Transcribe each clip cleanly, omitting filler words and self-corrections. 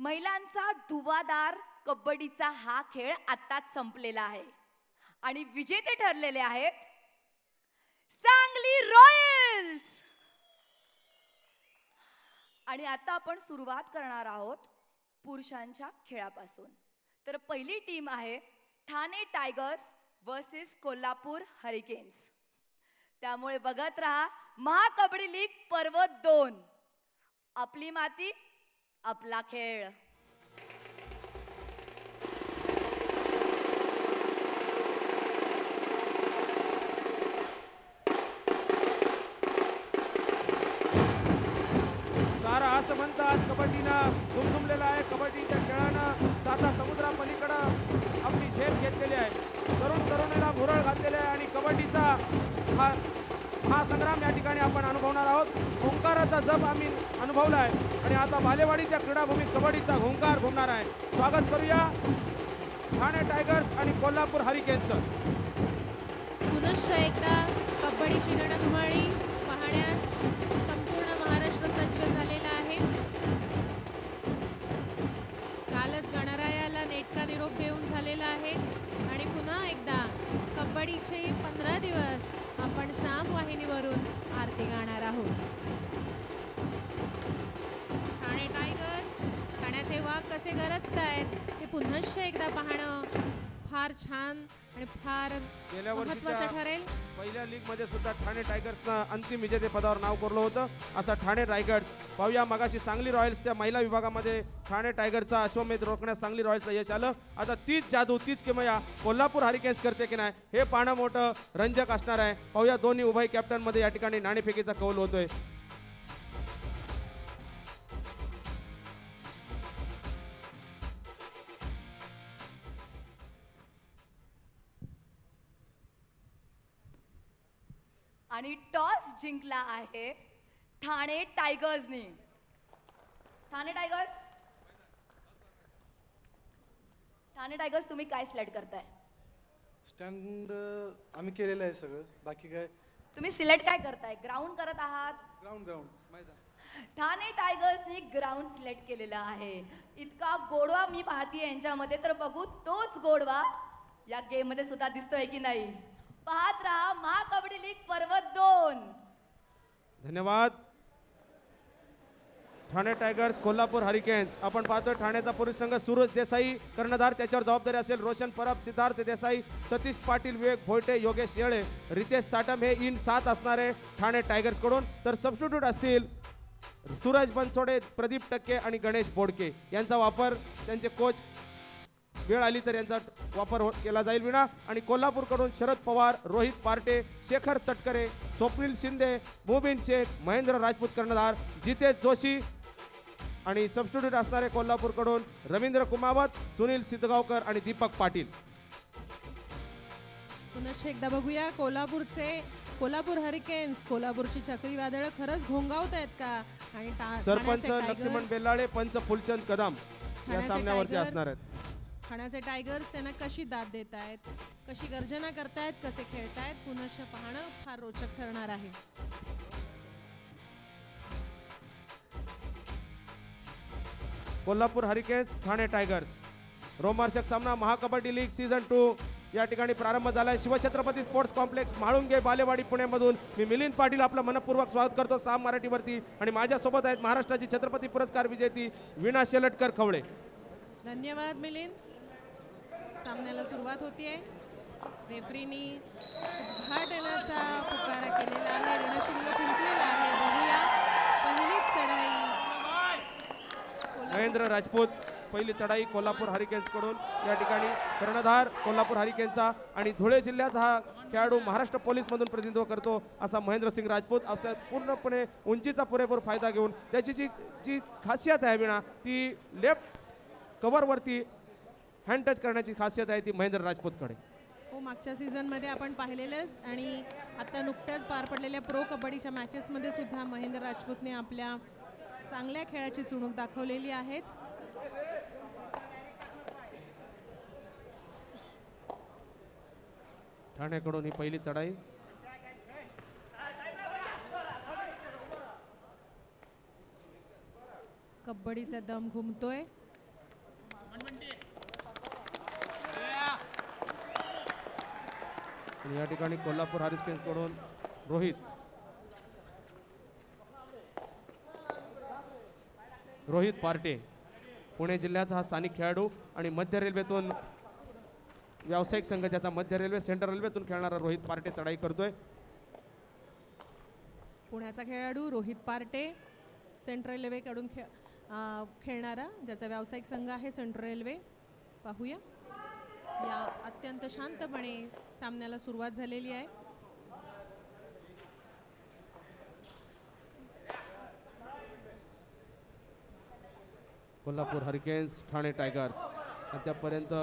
महिलांचा धुवाधार कबड्डीचा हा खेळ आत्ताच संपलेला आहे आणि विजेते ठरलेले आहेत सांगली रॉयल्स. आणि आता आपण सुरुवात करणार आहोत पुरुषांच्या खेळापासून. तर पहिली टीम आहे Thane Tigers versus Kolhapur hurricanes. त्यामुळे बघत रहा महाकबड्डी लीग पर्व 2. आपली माती आपला खेळ. सारा असं म्हणतं आज कबड्डीनं दुमदुमलेला आहे. कबड्डीच्या खेळानं साता समुद्रापलीकडं आपली झेप घेतलेली आहे. तरुणीला भुरळ घातलेले आहे आणि कबड्डीचा हा संग्राम या ठिकाणी आपण अनुभवणार आहोत. ओंकाराचा जप आम्ही अनुभवला आहे आणि आता बालेवाडीच्या क्रीडाभूमीत कबड्डीचा ओंकार घुमणार आहे. स्वागत करूया ठाणे टायगर्स आणि कोल्हापूर हरिकेन्सचं. पुनश्च एकदा कबड्डीची रणधुमाळी पाहण्यास संपूर्ण महाराष्ट्र सज्ज झालेला आहे. कालच गणरायाला नेटका निरोप देऊन झालेला आहे आणि पुन्हा एकदा कबड्डीचे 15 दिवस आपण साम वाहिनीवरून आरती गाणार आहोत. ठाणे टायगर्स ठाण्याचे वाघ कसे गरजतायत हे पुनश्च एकदा पाहणं फार छान आणि फार महत्त्वाचं ठरेल. पहिल्या लीग मध्ये सुद्धा ठाणे टायगर्सनं अंतिम विजेते पदावर नाव कोरलं होतं. आता ठाणे टायगर्स पाहूया. मगाशी सांगली रॉयल्सच्या महिला विभागामध्ये ठाणे टायगर्सचा अश्वमेध रोखण्यास सांगली रॉयल्सला यश आलं. आता तीच जादू तीच किमया कोल्हापूर हरिकेन्स करते की नाही हे पाहणं मोठं रंजक असणार आहे. पाहूया दोन्ही उभय कॅप्टन मध्ये या ठिकाणी नाणेफेकीचा कौल होतोय. आणि टॉस जिंकला आहे ठाणे टायगर्सने. ठाणे टायगर्स तुम्ही काय सिलेक्ट करताय? स्टँड आम्ही केलेलं आहे सगळं. बाकी काय तुम्ही सिलेक्ट काय करताय? ग्राउंड करत आहात? ग्राउंड मैदान. ठाणे टायगर्सने ग्राउंड सिलेक्ट केलेला आहे. इतका गोडवा मी पाहतीये यांच्यामध्ये, तर बघू तोच गोडवा या गेम मध्ये सुद्धा दिसतोय की नाही. पाहत रहा महाकबड्डी लीग पर्व 2. धन्यवाद. Thane tigers Kolhapur hurricanes. आपण पाहतोय ठाण्याचा पुरुष संघ सूरज देसाई कर्णधार, त्याच्यावर जबाबदारी असेल रोशन परब, सिद्धार्थ देसाई, सतीश पाटील, विवेक भोयटे, योगेश येळे, रितेश साटम हे इन 7 असणारे ठाणे टायगर्स कडून. तर सबस्टिट्यूट असतील सूरज बनसोडे, प्रदीप टक्के आणि गणेश बोडके यांचा वापर त्यांचे कोच वेळ आली तर यांचा वापर केला जाईल विना. आणि कोल्हापूरकडून शरद पवार, रोहित पार्टे, शेखर तटकरे, स्वप्नील शिंदे, मुबीन शेख, महेंद्र राजपूत कर्णधार, जितेश जोशी आणि सबस्टिट्यूट असणारे कोल्हापूरकडून रवींद्र कुमावत, सुनील सिद्धगावकर आणि दीपक पाटील. पुनश्च एकदा बघूया कोल्हापूर हरिकेन्स कोल्हापूरची चक्रीवादळ खरंच घोंगावत आहेत का? आणि सरपंच लक्ष्मण बेल्लाळे, पंच फुलचंद कदम या सामन्यावरती असणार आहेत. ठाण्याचे टायगर्स त्यांना कशी दाद देत आहेत, कशी गर्जना करतायत, कसे खेळतायत पुनश्च पाहणं फार रोचक ठरणार आहे. कोल्हापूर हरिकेन्स ठाणे टायगर्स रोमांचक सामना महाकबड्डी लीग सीझन 2 या ठिकाणी प्रारंभ झालाय. शिवछत्रपती स्पोर्ट्स कॉम्प्लेक्स म्हाळुंगे बालेवाडी पुण्यामधून मी मिलिंद पाटील आपलं मनपूर्वक स्वागत करतो साम मराठीवरती. आणि माझ्यासोबत आहेत महाराष्ट्राची छत्रपती पुरस्कार विजेती वीणा शेलटकर खवळे. धन्यवाद मिलिंद. सामन्याला सुरुवात होतीये. रेफरीनी उद्घाटनाचा पुकारा केलेला आहे. रणशिंग फुंकलेला आहे. बघूया पहिलीच चढाई महेंद्र राजपूत, पहिली चढाई कोल्हापूर हरिकेन्स कडून. या ठिकाणी कर्णधार कोल्हापूर हरिकेन्सचा आणि धुळे जिल्ह्याचा हा खेळाडू महाराष्ट्र पोलीस मधून प्रतिनिधित्व करतो असा महेंद्र सिंग राजपूत. असा पूर्णपणे उंचीचा पुरेपूर फायदा घेऊन त्याची जी खासियत आहे विना ती लेफ्ट कव्हरवरती हँड टच करण्याची खासियत आहे ती महेंद्र राजपूतकडे. हो, मागच्या सीझनमध्ये आपण पाहिलेलंच आणि आता नुकत्याच पार पडलेल्या प्रो कबड्डीच्या मॅचेसमध्ये सुद्धा महेंद्र राजपूतने आपल्या चांगल्या खेळाची चुणूक दाखवलेली आहेच. ठाण्याकडून ही पहिली चढाई. कबड्डीचा दम घुमतोय. आणि या ठिकाणी कोल्हापूर हरिकेन्स कडून रोहित पार्टे, पुणे जिल्ह्याचा हा स्थानिक खेळाडू आणि मध्य रेल्वेतून व्यावसायिक संघ ज्याचा मध्य रेल्वे सेंट्रल रेल्वेतून खेळणारा रोहित पार्टे चढाई करतोय. पुण्याचा खेळाडू रोहित पार्टे सेंट्रल रेल्वेकडून खेळणारा ज्याचा व्यावसायिक संघ आहे सेंट्रल रेल्वे. पाहूया या अत्यंत शांतपणे सामन्याला सुरुवात झालेली आहे. कोल्हापूर हरिकेन्स ठाणे टायगर्स अद्यापर्यंत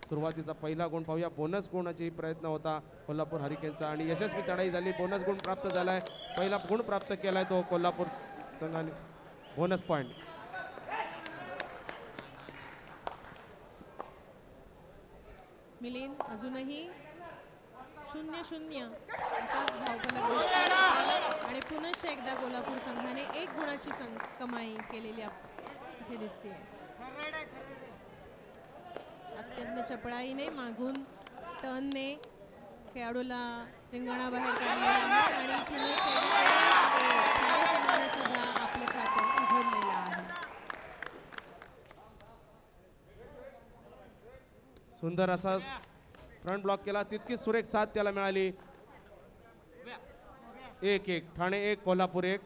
सुरुवातीचा पहिला गुण पाहूया. बोनस गुणाची प्रयत्न होता कोल्हापूर हरिकेन्सचा आणि यशस्वी चढाई झाली. बोनस गुण प्राप्त झालाय. पहिला गुण प्राप्त केलाय तो कोल्हापूर संघाने. Bonus point. मिलिंद अजूनही 0-0 असाच धावफलक दिसतोय आणि पुन्हा एकदा कोल्हापूर संघाने 1 गुणाची कमाई केलेली इथे दिसते. अत्यंत चपळाईने मागून टर्नने खेळाडूला रिंगणाबाहेर काढलेला आहे आणि पुन्हा संघाने सुद्धा आपले खाते उघडलेलं आहे. सुंदर असा फ्रंट ब्लॉक केला. तितकीच सुरेख साथ त्याला मिळाली. 1-1 ठाणे 1 कोल्हापूर 1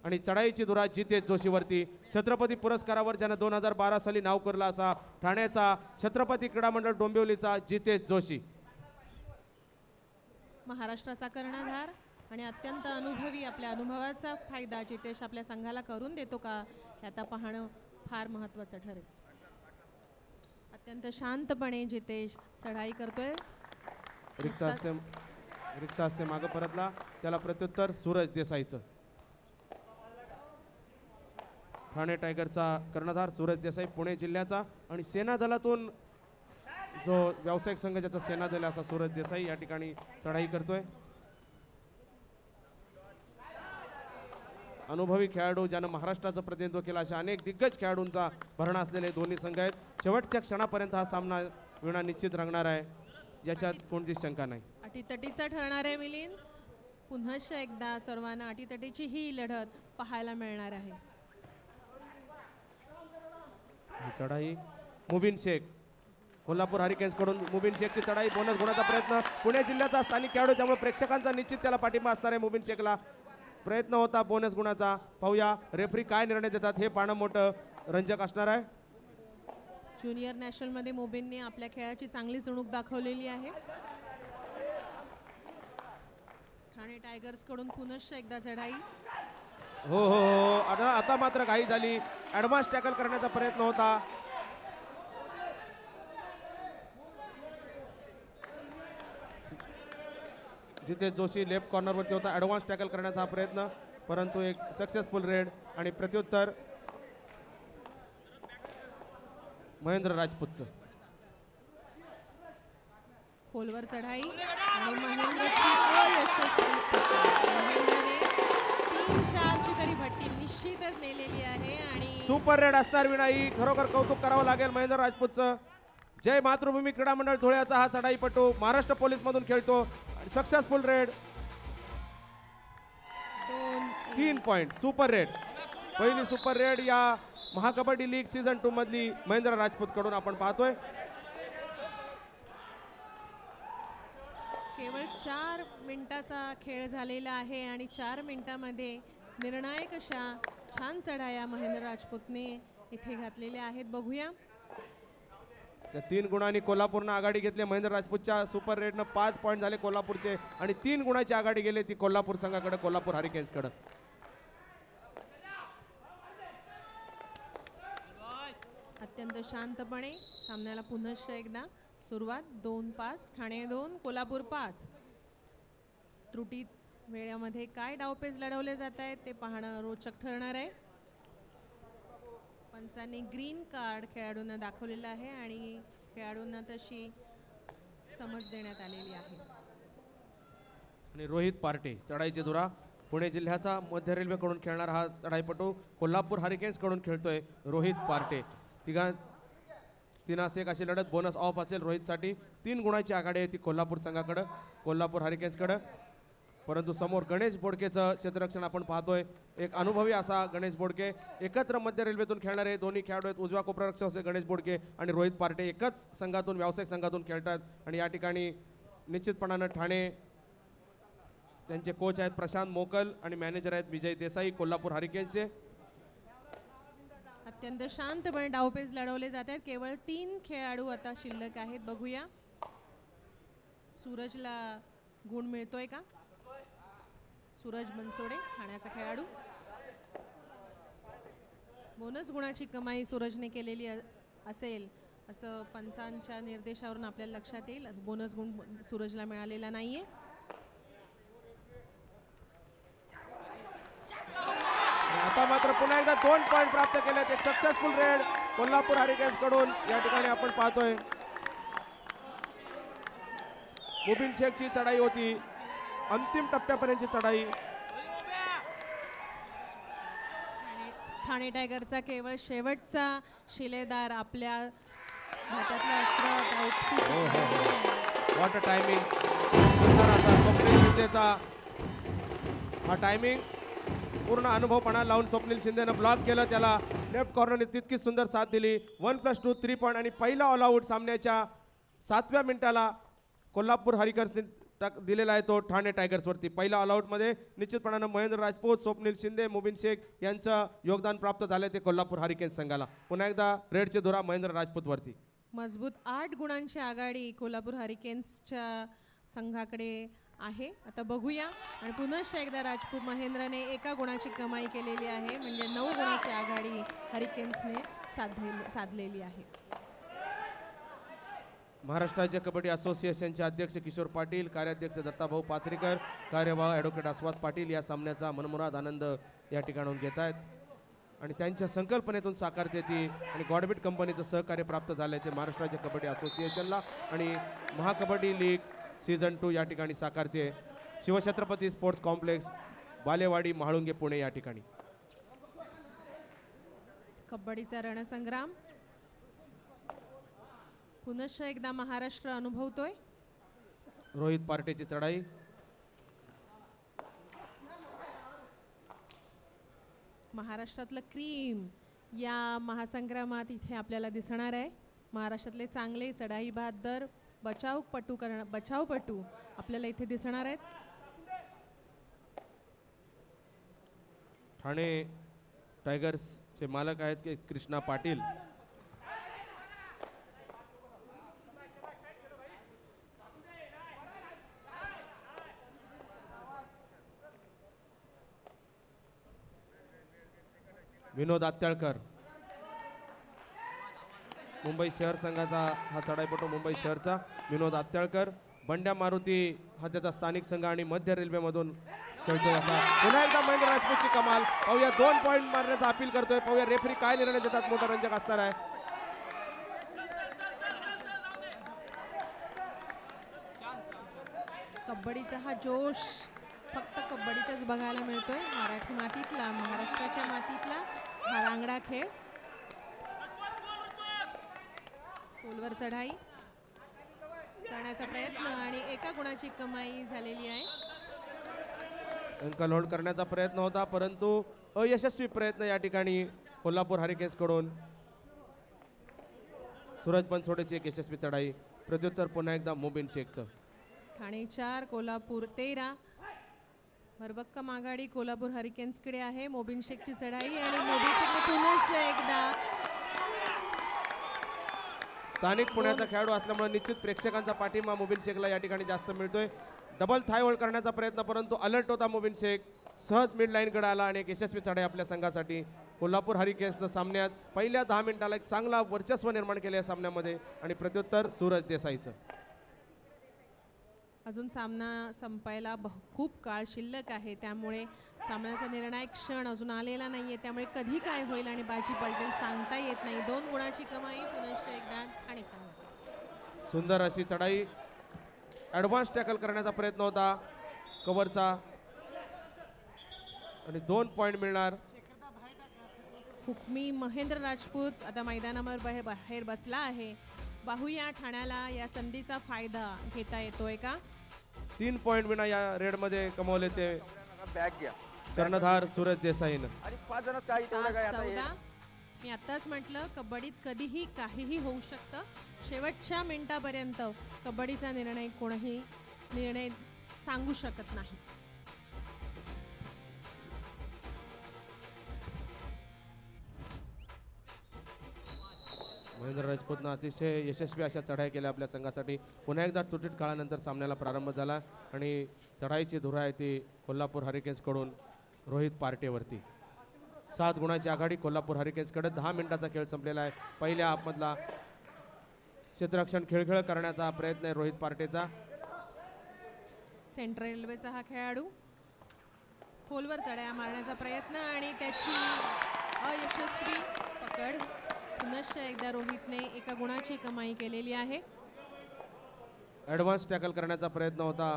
आणि चढाईची धुरा जितेश जोशीवरती. छत्रपती पुरस्कारावर ज्यानं 2012 साली नाव करला असा ठाण्याचा छत्रपती क्रीडा मंडळ डोंबिवलीचा जितेश जोशी. महाराष्ट्राचा कर्णधार आणि अत्यंत अनुभवी, आपल्या अनुभवाचा फायदा जितेश आपल्या संघाला करून देतो का हे आता पाहणं फार महत्त्वाचं ठरेल. अत्यंत शांतपणे जितेश चढाई करतोय. रिक्त असते मागं परतला. त्याला प्रत्युत्तर सूरज देसाईचं. ठाणे टायगरचा कर्णधार सूरज देसाई पुणे जिल्ह्याचा आणि सेना दलातून जो व्यावसायिक संघ ज्याचा सेना दल असा सूरज देसाई या ठिकाणी चढाई करतोय. अनुभवी खेळाडू ज्यानं महाराष्ट्राचं प्रतिनिधित्व केलं अशा अनेक दिग्गज खेळाडूंचा भरणा असलेले दोन्ही संघ आहेत. शेवटच्या क्षणापर्यंत हा सामना विणा निश्चित रंगणार आहे याच्यात कोणतीच शंका नाही. अटीतटीचा ठरणार आहे मिलिंद. पुन्हा एकदा सर्वांना अटीतटीची ही लढत पाहायला मिळणार आहे. चढाई मुबीन शेख कोल्हापूर हरिकेन्स कडून मुबीन शेखची चढाई. बोनस गुणाचा प्रयत्न. पुणे जिल्ह्याचा स्थानिक खेळाडू त्यामुळे प्रेक्षकांचा निश्चित त्याला पाठिंबा असणार आहे. मुबीन शेखला प्रयत्न होता बोनस गुणाचा. पाहूया रेफरी काय निर्णय देतात हे पाहणं मोठं रंजक असणार आहे. ज्युनियर नॅशनल मध्ये मुबीनने आपल्या खेळाची चांगली चुणूक दाखवलेली आहे. ठाणे टायगर्स कडून पुनश्च एकदा चढाई. हो हो हो आता मात्र घाई झाली. ऍडव्हान्स टॅकल करण्याचा प्रयत्न होता. जिथे जोशी लेफ्ट कॉर्नरवरती होता. ऍडव्हान्स टॅकल करण्याचा हा प्रयत्न परंतु एक सक्सेसफुल रेड आणि प्रत्युत्तर महेंद्र राजपूतचं. खोलवर चढाई आणि महेंद्रची अयशस्वी. महेंद्रने 3-4 ची तरी भट्टी निश्चितच नेलेली आहे आणि सुपर रेड असणार विना ही खरोखर कौतुक करावं लागेल महेंद्र राजपूतचं. जय मातृभूमी क्रीडा मंडळ धुळ्याचा हा चढाईपटू महाराष्ट्र पोलीस मधून खेळतो. Successful red. 3 point. Super red. पहिली सुपर रेड या महाकबड्डी लीग सीझन 2 मधली महेंद्र राजपूत कडून आपण पाहतोय. केवळ 4 मिनिटाचा खेळ झालेला आहे आणि 4 मिनिटांमध्ये निर्णायक अशा छान चढाया महेंद्र राजपूतने इथे घातलेल्या आहेत. बघूया. त्या 3 गुणांनी कोल्हापूरनं आघाडी घेतली. महेंद्र राजपूतच्या सुपर रेडनं 5 पॉईंट झाले कोल्हापूरचे आणि 3 गुणाची आघाडी गेली ती कोल्हापूर संघाकडे, कोल्हापूर हरिकेन्सकडे. अत्यंत शांतपणे सामन्याला पुनश्च एकदा सुरुवात. 2-5 ठाणे 2 कोल्हापूर 5. त्रुटी वेळामध्ये काय डावपेच लढवले जात आहेत ते पाहणं रोचक ठरणार आहे. पंचांनी ग्रीन कार्ड खेळाडूंना दाखवलेलं आहे आणि खेळाडूंना तशी समज देण्यात आलेली आहे. आणि रोहित पार्टे चढाईची धुरा. पुणे जिल्ह्याचा मध्य रेल्वेकडून खेळणारा हा चढाईपटू कोल्हापूर हरिकेन्स कडून खेळतोय रोहित पार्टे. 3-1 अशी लढत. बोनस ऑफ असेल रोहितसाठी. 3 गुणाची आघाडी आहे ती कोल्हापूर संघाकडं, कोल्हापूर हरिकेन्सकडं. परंतु समोर गणेश बोडकेचं क्षेत्ररक्षण आपण पाहतोय. एक अनुभवी असा गणेश बोडके. एकत्र मध्य रेल्वेतून खेळणारे दोन्ही खेळाडू आहेत. उजवा कोपरारक्षक असे गणेश बोडके आणि रोहित पार्टे एकच संघातून, व्यावसायिक संघातून खेळतात. आणि या ठिकाणी निश्चितपणानं ठाणे त्यांचे कोच आहेत प्रशांत मोकल आणि मॅनेजर आहेत विजय देसाई कोल्हापूर हरिकेन्सचे. अत्यंत शांतपणे डावपेच लढवले जात आहेत. केवळ 3 खेळाडू आता शिल्लक आहेत. बघूया सूरजला गुण मिळतोय का. सूरज बनसोडे ठाण्याचा खेळाडू. बोनस गुणाची कमाई सूरजने केलेली असेल असं पंचांच्या निर्देशावरून आपल्याला लक्षात येईल. बोनस गुण सूरजला मिळालेला नाहीये. आता मात्र पुन्हा एकदा 2 पॉइंट प्राप्त केलेत. एक सक्सेसफुल रेड कोल्हापूर हरिकेन्स कडून या ठिकाणी आपण पाहतोय. मुबीन शेखची चढाई होती, अंतिम टप्प्यापर्यंतची चढाई. ठाणे टायगरचा केवळ शेवटचा शिलेदार आपल्या हातातलं अस्त्र. What a timing. सुंदर असा स्वप्नील शिंदेचा हा टायमिंग. पूर्ण अनुभवपणा लावून स्वप्नील शिंदेनं ब्लॉक केलं. त्याला लेफ्ट कॉर्नरने तितकीच सुंदर साथ दिली. 1+2 3 पॉईंट आणि पहिला ऑल आऊट सामन्याच्या 7व्या मिनिटाला कोल्हापूर हरिकेन्सने दिलेला आहे तो ठाणे टायगर्सवरती. पहिल्या ऑल आऊटमध्ये निश्चितपणानं महेंद्र राजपूत, स्वप्नील शिंदे, मुबीन शेख यांचं योगदान प्राप्त झाले ते कोल्हापूर हरिकेन्स संघाला. पुन्हा एकदा रेडचे धुरा महेंद्र राजपूतवरती. मजबूत 8 गुणांची आघाडी कोल्हापूर हरिकेन्सच्या संघाकडे आहे. आता बघूया. आणि पुन्हा एकदा राजपूत महेंद्रने 1 गुणाची कमाई केलेली आहे. म्हणजे 9 गुणाची आघाडी हरिकेन्सने साधलेली आहे. महाराष्ट्र राज्य कबड्डी असोसिएशनचे अध्यक्ष किशोर पाटील, कार्याध्यक्ष दत्ताभाऊ पाथरीकर, कार्यवाह ॲडव्होकेट आस्वाद पाटील या सामन्याचा मनमुराद आनंद या ठिकाणाहून घेत आहेत. आणि त्यांच्या संकल्पनेतून साकारते ती आणि गॉडबिट कंपनीचं सहकार्य प्राप्त झालं आहे ते महाराष्ट्र राज्य कबड्डी असोसिएशनला. आणि महाकबड्डी लीग सीझन 2 या ठिकाणी साकारते शिवछत्रपती स्पोर्ट्स कॉम्प्लेक्स, बालेवाडी, म्हाळुंगे, पुणे या ठिकाणी. कबड्डीचा रणसंग्राम पुनश्च एकदा महाराष्ट्र अनुभवतोय. रोहित पार्टेची चढाई. महाराष्ट्रातलं क्रीम या महासंग्रामात इथे आपल्याला दिसणार आहे. महाराष्ट्रातले चांगले चढाई बहादर बचावपटू आपल्याला इथे दिसणार आहेत. ठाणे टायगर्सचे मालक आहेत की कृष्णा पाटील. विनोद आत्याळकर मुंबई शहर संघाचा हा चढाईपटू मुंबई शहरचा विनोद आत्याळकर. बंड्या मारुती हा त्याचा स्थानिक संघ आणि मध्य रेल्वेमधून खेळतोय असा. पुन्हा एकदा महेंद्र राजपूतची कमाल. पाहूया 2 पॉइंट मारण्याचा अपील करतोय. पाहूया रेफरी काय निर्णय देतात. मोठा रंजक असणार आहे. कबड्डीचा हा जोश फक्त कबड्डीतच बघायला मिळतोय. मराठी मातीतला, महाराष्ट्राच्या मातीतला हा रांगडा खेळ. खोलवर चढाई करण्याचा प्रयत्न आणि 1 गुणाची कमाई झालेली आहे. अंक लोड करण्याचा प्रयत्न होता परंतु अयशस्वी प्रयत्न या ठिकाणी कोल्हापूर हरिकेन्स कडून. सूरज बनसोडेची एक यशस्वी चढाई. प्रत्युत्तर पुन्हा एकदा मुबीन शेखचं. ठाणे 4 कोल्हापूर 13. भरभक्कम आघाडी कोल्हापूर हरिकेन्सकडे आहे. मोबिन शेखची चढाई आणि मोबिन शेखने पुन्हा एकदा. स्थानिक पुण्याचा खेळाडू असल्यामुळे निश्चित प्रेक्षकांचा पाठिंबा मुबीन शेखला या ठिकाणी जास्त मिळतोय. डबल थाय होल्ड करण्याचा प्रयत्न परंतु अलर्ट होता मुबीन शेख. सहज मिड लाईनकडे आला आणि एक यशस्वी चढाई आपल्या संघासाठी. कोल्हापूर हरिकेन्सनं सामन्यात पहिल्या 10 मिनिटाला एक चांगला वर्चस्व निर्माण केले या सामन्यामध्ये. आणि प्रत्युत्तर सूरज देसाईचं. अजून सामना संपायला खूप काळ शिल्लक आहे. त्यामुळे सामन्याचा निर्णायक क्षण अजून आलेला नाहीये. त्यामुळे कधी काय होईल आणि बाजी पलटेल सांगता येत नाही. 2 गुणाची कमाई पुनश्च एकदा ठाणे संघ. सुंदर अशी चढाई. ॲडव्हान्स टॅकल करण्याचा प्रयत्न होता कव्हरचा आणि 2 पॉइंट मिळणार. हुकमी महेंद्र राजपूत आता मैदानावर बाहेर बसला आहे. पाहूया ठाण्याला या संधीचा फायदा घेता येतोय का. 3 पॉइंट विना या रेडमध्ये कमवले ते बॅग घ्या कर्णधार सूरज देसाईनं. आणि 5 जण काय तेवढं काय आता हे 7-14. मी आत्ताच म्हटलं कबड्डीत कधीही काहीही होऊ शकतं. शेवटच्या मिनिटापर्यंत कबड्डीचा निर्णय कोणीही निर्णय सांगू शकत नाही. महेंद्र राजपूतनं अतिशय यशस्वी अशा चढाई केल्या आपल्या संघासाठी. पुन्हा एकदा तुटीत काळानंतर सामन्याला प्रारंभ झाला आणि चढाईची धुरा आहे ती कोल्हापूर हरिकेन्सकडून रोहित पार्टेवरती. 7 गुणाची आघाडी कोल्हापूर हरिकेन्सकडे. 10 मिनिटाचा खेळ संपलेला आहे. पहिल्या हाफमधला क्षेत्ररक्षण खेळखेळ करण्याचा प्रयत्न आहे रोहित पार्टेचा. सेंट्रल रेल्वेचा हा खेळाडू खोलवर चढाया मारण्याचा प्रयत्न आणि त्याची अयशस्वी पकड. पुनश्च एकदा रोहितने 1 गुणाची कमाई केलेली आहे. ॲडव्हान्स टॅकल करण्याचा प्रयत्न होता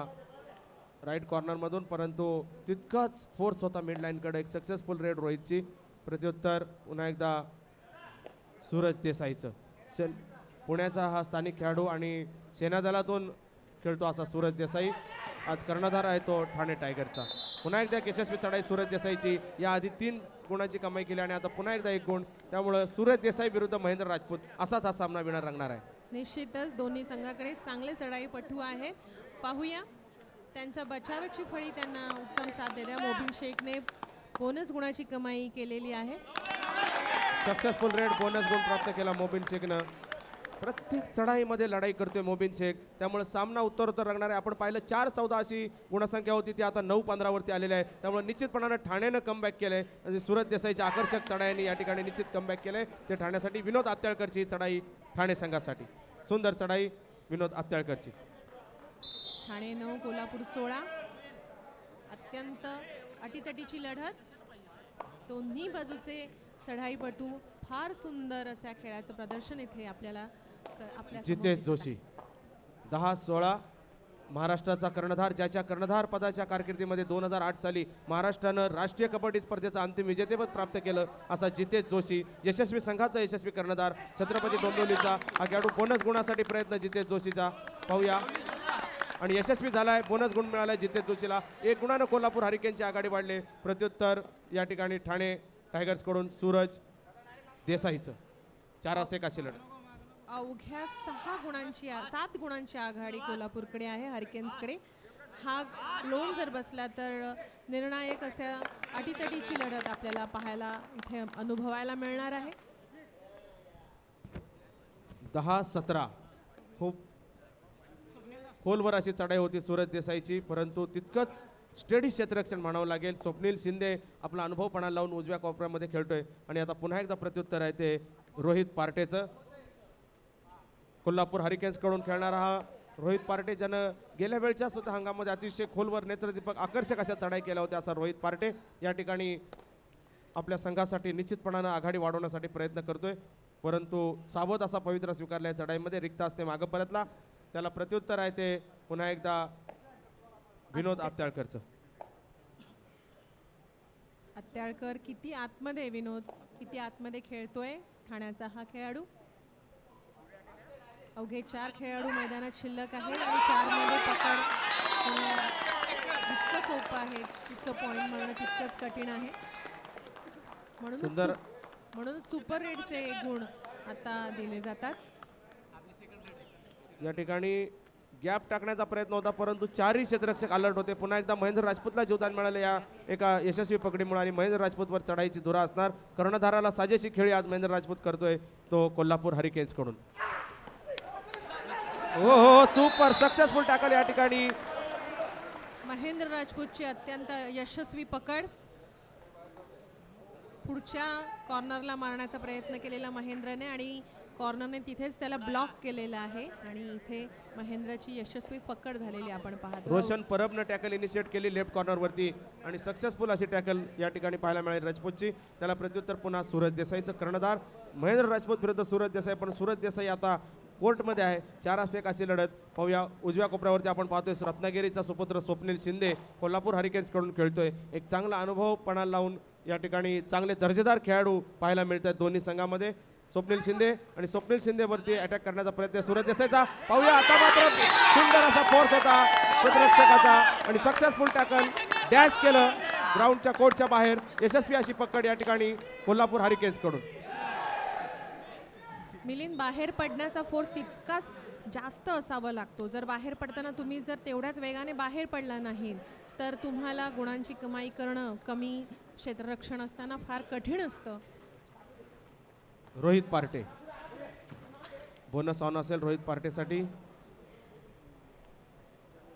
राईट कॉर्नरमधून, परंतु तितकाच फोर्स होता मिड लाईनकडे. एक सक्सेसफुल रेड रोहितची. प्रत्युत्तर पुन्हा एकदा सूरज देसाईचं. पुण्याचा हा स्थानिक खेळाडू आणि सेनादलातून खेळतो असा सूरज देसाई आज कर्णधार आहे तो ठाणे टायगरचा. पुन्हा एकदा यशस्वी चढाई सूरज देसाईची. याआधी 3 गुणाची कमाई केली आणि आता पुन्हा एकदा 1 गुण. त्यामुळं सूरज देसाई विरुद्ध महेंद्र राजपूत असाच हा सामना विनर रंगणार आहे. निश्चितच दोन्ही संघाकडे चांगले चढाईपटू आहेत. पाहूया त्यांच्या बचावाची फळी त्यांना उत्तम साथ देत्या. मोबिन शेखने बोनस गुणाची कमाई केलेली आहे. सक्सेसफुल रेड बोनस गुण प्राप्त केला मोबिन शेखनं. प्रत्येक चढाईमध्ये लढाई करतोय मोबिन शेख. त्यामुळे सामना उत्तरोत्तर रंगणार आहे. आपण पाहिलं 4-14 अशी गुणसंख्या होती ती आता 9-15 वरती आलेली आहे. त्यामुळे निश्चितपणानं ठाण्यानं कमबॅक केलंय. आणि सूरज देसाईच्या आकर्षक चढाईने या ठिकाणी निश्चित कमबॅक केलंय. ते ठाण्यासाठी विनोद आत्याळकरची चढाई ठाणे संघासाठी सुंदर चढाई विनोद आत्याळकरची. ठाणे 9 कोल्हापूर 16. अत्यंत अटीतटीची लढत. दोन्ही बाजूचे चढाईपटू फार सुंदर अशा खेळाचं प्रदर्शन इथे आपल्याला आपल्या जितेश जोशी 10-16 महाराष्ट्राचा कर्णधार, ज्याच्या कर्णधार पदाच्या कारकिर्दीमध्ये 2008 साली महाराष्ट्रानं राष्ट्रीय कबड्डी स्पर्धेचं अंतिम विजेतेपद प्राप्त केलं असा जितेश जोशी यशस्वी संघाचा यशस्वी कर्णधार छत्रपती डोंबिवलीचा हा खेळाडू. बोनस गुणासाठी प्रयत्न जितेश जोशीचा पाहूया आणि यशस्वी झालाय. बोनस गुण मिळाला जितेश जोशीला. 1 गुणानं कोल्हापूर हरिकेनची आघाडी वाढले. प्रत्युत्तर या ठिकाणी ठाणे टायगर्सकडून सूरज देसाईचं 4-1 अशी लढत. अवघ्या 7 गुणांची आघाडी कोल्हापूरकडे आहे हरिकेन्सकडे. हा लोण जर बसला तर निर्णायक अशा अटीतटीची लढत आपल्याला पाहायला इथे अनुभवायला मिळणार आहे. 10-17 खूप खोलवर अशी चढाई होती सूरज देसाईची, परंतु तितकंच स्टेडी क्षेत्ररक्षण म्हणावं लागेल. स्वप्नील शिंदे आपला अनुभवपणा लावून उजव्या कोपऱ्यामध्ये खेळतोय आणि आता पुन्हा एकदा प्रत्युत्तर आहे ते रोहित पार्टेचं. कोल्हापूर हरिकेन्सकडून खेळणारा हा रोहित पार्टे, ज्यानं गेल्या वेळच्या सुद्धा हंगामामध्ये अतिशय खोलवर नेत्रदीपक आकर्षक अशा चढाई केल्या होत्या असा रोहित पार्टे या ठिकाणी आपल्या संघासाठी निश्चितपणानं आघाडी वाढवण्यासाठी प्रयत्न करतोय, परंतु सावध असा पवित्रा स्वीकारल्या चढाईमध्ये. रिक्त असते मागं परतला. त्याला प्रत्युत्तर आहे ते पुन्हा एकदा विनोद आत्याळकरचं. आत्याळकर किती आतमध्ये, विनोद किती आतमध्ये खेळतोय ठाण्याचा हा खेळाडू. अवघे 4 खेळाडू मैदानात शिल्लक आहेत आणि 4 मध्ये पकड जितकं सोपं आहे तितकं पॉईंट मारणं तितकंच कठीण आहे. म्हणून सुपर रेडचे गुण आता दिले जातात. या ठिकाणी गॅप टाकण्याचा प्रयत्न होता, परंतु 4ही क्षेत्ररक्षक अलर्ट होते. पुन्हा एकदा महेंद्र राजपूतला जीवदान मिळालं या एका यशस्वी पकडीमुळे आणि महेंद्र राजपूतवर चढाईची धुरा असणार. कर्णधाराला साजेशी खेळी आज महेंद्र राजपूत करतोय तो कोल्हापूर हरिकेन्सकडून. हो सुपर सक्सेसफुल टॅकल या ठिकाणी. महेंद्र राजपूतची अत्यंत यशस्वी पकड. पुढच्या कॉर्नरला मारण्याचा प्रयत्न केलेला महेंद्रने आणि कॉर्नरने तिथेच त्याला ब्लॉक केलेला आहे आणि इथे महेंद्रची यशस्वी पकड झालेली आपण पाहतो. रोशन परबनं टॅकल इनिशिएट केली लेफ्ट कॉर्नरवरती आणि सक्सेसफुल अशी टॅकल या ठिकाणी पाहायला मिळाली राजपूतची. त्याला प्रत्युत्तर पुन्हा सूरज देसाईचं. कर्णधार महेंद्र राजपूत विरुद्ध सूरज देसाई, पण सूरज देसाई आता कोर्टमध्ये आहे. 4-1 अशी लढत पाहूया. उजव्या कोपऱ्यावरती आपण पाहतोय रत्नागिरीचा सुपुत्र स्वप्नील शिंदे कोल्हापूर हरिकेन्सकडून खेळतोय. एक चांगला अनुभवपणा लावून या ठिकाणी चांगले दर्जेदार खेळाडू पाहायला मिळतात दोन्ही संघामध्ये. स्वप्नील शिंदे आणि स्वप्नील शिंदेवरती अटॅक करण्याचा प्रयत्न सूरज देसाईचा. पाहूया आता मात्र सुंदर असा फोर्स होता क्षेत्ररक्षकाचा आणि सक्सेसफुल टॅकल डॅश केलं ग्राउंडच्या कोर्टच्या बाहेर. यशस्वी अशी पकड या ठिकाणी कोल्हापूर हरिकेन्स कडून. मिलिंद, बाहेर पडण्याचा फोर्स तितकाच जास्त असावा लागतो. जर बाहेर पडताना तुम्ही जर तेवढ्याच वेगाने बाहेर पडला नाही तर तुम्हाला गुणांची कमाई करणं कमी क्षेत्ररक्षण असताना फार कठीण असतं. रोहित पार्टे बोनस ऑन असेल रोहित पार्टेसाठी.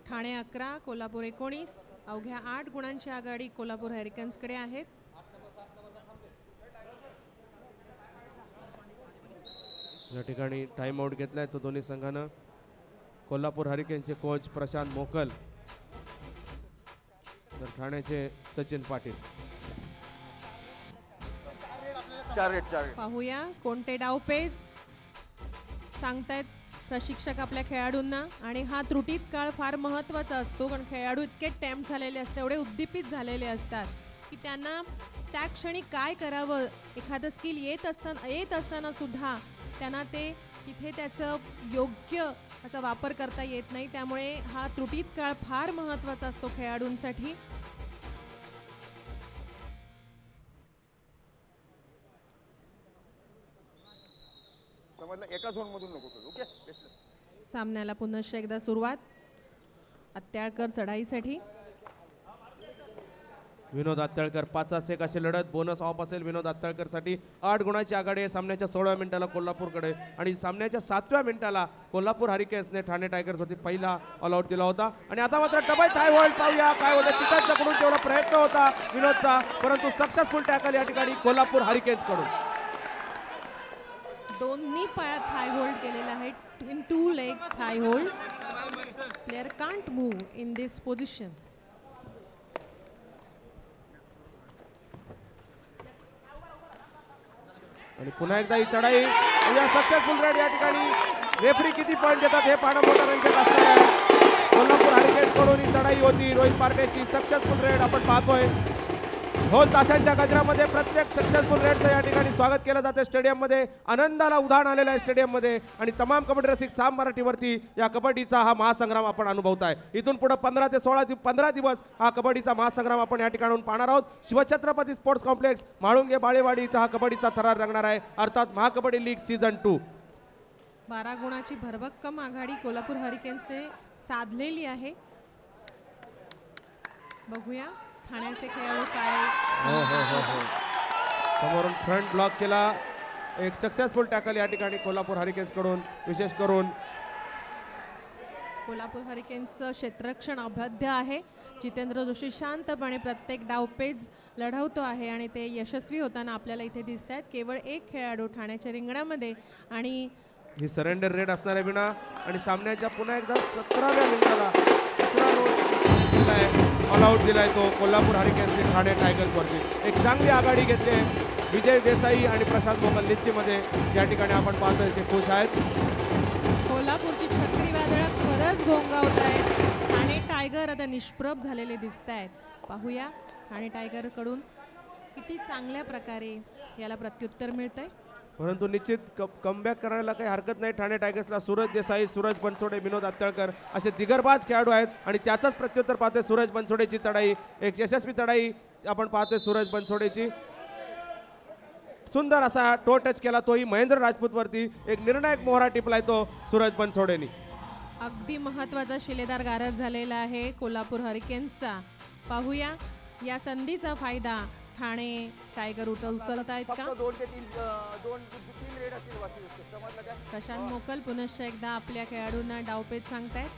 ठाणे 11 कोल्हापूर 19. अवघ्या 8 गुणांची आघाडी कोल्हापूर हरिकेन्सकडे आहेत. या ठिकाणी टाइम आउट घेतलाय तो दोन्ही संघानं. कोल्हापूर हरिकेन्सचे कोच प्रशांत मोकल तर ठाण्याचे सचिन पाटील. 4 रेड. पाहूया कोणते डावपेच सांगतायत प्रशिक्षक आपल्या खेळाडूंना. आणि हा त्रुटीत काळ फार महत्त्वाचा असतो कारण खेळाडू इतके टेम्प्ट झालेले असतात, एवढे उद्दीपित झालेले असतात की त्यांना त्या क्षणी काय करावं, एखादं स्किल येत असताना सुद्धा त्यांना ते तिथे त्याचं योग्य असा वापर करता येत नाही. त्यामुळे हा त्रुटीत काळ फार महत्त्वाचा असतो खेळाडूंसाठी. समजलं, एका झोन मधून नको करू. ओके. सामन्याला पुन्हा एकदा सुरुवात. अत्याळकर चढाईसाठी. विनोद अत्ताळकर 5 एक अशी लढत. बोनस ऑफ असेल विनोद अत्ताळकरसाठी. 8 गुणाची आघाडी आहे सामन्याच्या 16व्या मिनिटाला कोल्हापूरकडे. आणि सामन्याच्या 7व्या मिनिटाला कोल्हापूर हरिकेन्सने ठाणे टायगर्सवरती पहिला ऑल आउट दिला होता. आणि आता मात्र डबल थाय होल्ड. पाहूया काय होतं. तिथंच जकडून तेवढा प्रयत्न होता विनोदचा परंतु सक्सेसफुल टॅकल या ठिकाणी कोल्हापूर हरिकेन्स कडून. दोन्ही पायात थाय होल्ड केलेला आहे. In 2 legs thigh hold. Player can't move in this position. आणि पुन्हा एकदा ही चढाई सक्सेसफुल रेड. या ठिकाणी रेफरी किती पॉईंट देतात हे पाहणं मोठं रंजक असणार आहे. कोल्हापूर हरिकेन्स कडून ही चढाई होती रोहित पार्टेची. सक्सेसफुल रेड आपण पाहतोय. 2 तासांच्या गजरामध्ये प्रत्येक सक्सेसफुल रेडचं या ठिकाणी स्वागत केलं जातं स्टेडियममध्ये. आनंदाला उधाण आलेलं आहे स्टेडियममध्ये. आणि तमाम कबड्डी रसिक साम मराठीवरती या कबड्डीचा हा महासंग्राम आपण अनुभवताय. इथून पुढे 15 ते 15 दिवस हा कबड्डीचा महासंग्राम आपण या ठिकाणून पाहणार आहोत. शिवछत्रपती स्पोर्ट्स कॉम्प्लेक्स म्हाळुंगे बाळेवाडी इथं हा कबड्डीचा थरार रंगणार आहे. अर्थात महाकबड्डी लीग सीझन 2. 12 गुणाची भरभक्कम आघाडी कोल्हापूर हरिकेन्सने साधलेली आहे. बघूया ठाण्याचे खेळाडू काय. समोरून फ्रंट ब्लॉक केला. एक सक्सेसफुल टॅकल या ठिकाणी कोल्हापूर हरिकेन्स कडून. विशेष करून कोल्हापूर हरिकेन्सचं क्षेत्ररक्षण अभेद्य आहे. जितेंद्र जोशी शांतपणे प्रत्येक डावपेच लढवतो आहे आणि ते यशस्वी होताना आपल्याला इथे दिसत आहेत. केवळ एक खेळाडू ठाण्याच्या रिंगणामध्ये. आणि ही सरेंडर रेड असणार आहे विना. आणि सामन्याच्या पुन्हा एकदा 17व्या मिनिटाला दुसरा ऑल आउट दिलाय तो कोल्हापूर हरिकेन्सने ठाणे टायगर्सवरती. एक चांगली आघाडी घेतली आहे. विजय देसाई आणि प्रशांत मोकल निश्चितमध्ये या ठिकाणी आपण पाहतोय ते खुश आहेत. कोल्हापूरची चक्रीवादळं खरंच घोंगावत आहेत. ठाणे टायगर आता निष्प्रभ झालेले दिसत आहेत. पाहूया ठाणे टायगर कडून किती चांगल्या प्रकारे याला प्रत्युत्तर मिळतंय. परंतु निश्चित कमबॅक करायला काही हरकत नाही ठाणे टायगर्सला. सूरज देसाई, सूरज बनसोडे, विनोद अत्तळकर असे दिग्गजबाज खेळाडू आहेत. आणि त्याचाच प्रत्युत्तर पाहतोय सूरज बनसोडेची चढाई. एक यशस्वी चढाई आपण पाहतोय सूरज बनसोडेची. सुंदर असा टो टच केला तोही महेंद्र राजपूतवरती. एक निर्णायक मोहरा टिपलाय तो सूरज बनसोडेनी. अगदी महत्त्वाचा शिलेदार गारद झालेला आहे कोल्हापूर हरिकेन्सचा. पाहूया या संधीचा फायदा ठाणे टायगर उचलत आहेत का. 2 ते 3 रेड असतील वासी. समजलं का. प्रशांत मोकल पुनश्च एकदा आपल्या खेळाडूंना डावपेच सांगतायत.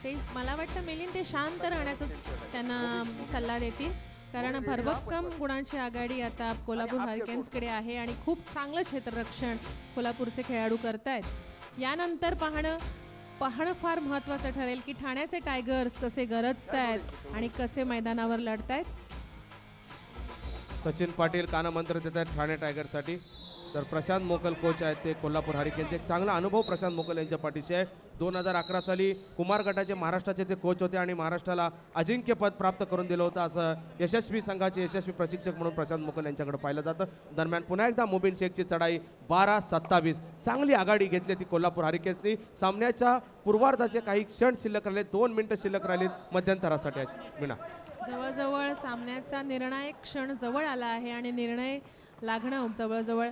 ते मला वाटतं मिलिंद ते शांत राहण्याचा त्यांना सल्ला देतील कारण भरभक्कम गुणांची आघाडी आता कोल्हापूर हरिकेन्सकडे आहे आणि खूप चांगलं क्षेत्ररक्षण कोल्हापूरचे खेळाडू करतायत. यानंतर पाहणं फार महत्त्वाचं ठरेल की ठाण्याचे टायगर्स कसे गरजतायत आणि कसे मैदानावर लढतायत. सचिन पाटील कानमंत्र देत आहेत ठाणे टायगर्ससाठी. तर प्रशांत मोकल कोच आहेत ते कोल्हापूर हरिकेनचे. एक चांगला अनुभव प्रशांत मोकल यांच्या पाठीशी आहे. 2011 साली कुमार गटाचे महाराष्ट्राचे ते कोच होते आणि महाराष्ट्राला अजिंक्यपद प्राप्त करून दिलं होतं. असं यशस्वी संघाचे यशस्वी प्रशिक्षक म्हणून प्रशांत मोकल यांच्याकडे पाहिलं जातं. दरम्यान पुन्हा एकदा मोबिन शेखची चढाई 12-27. चांगली आघाडी घेतली ती कोल्हापूर हरिकेन्सनी. सामन्याच्या पूर्वार्धाचे काही क्षण शिल्लक राहिले, 2 मिनिटं शिल्लक राहिलीत मध्यंतरासाठी. मीना, जवळजवळ सामन्याचा निर्णायक क्षण जवळ आला आहे आणि निर्णय लागणं जवळजवळ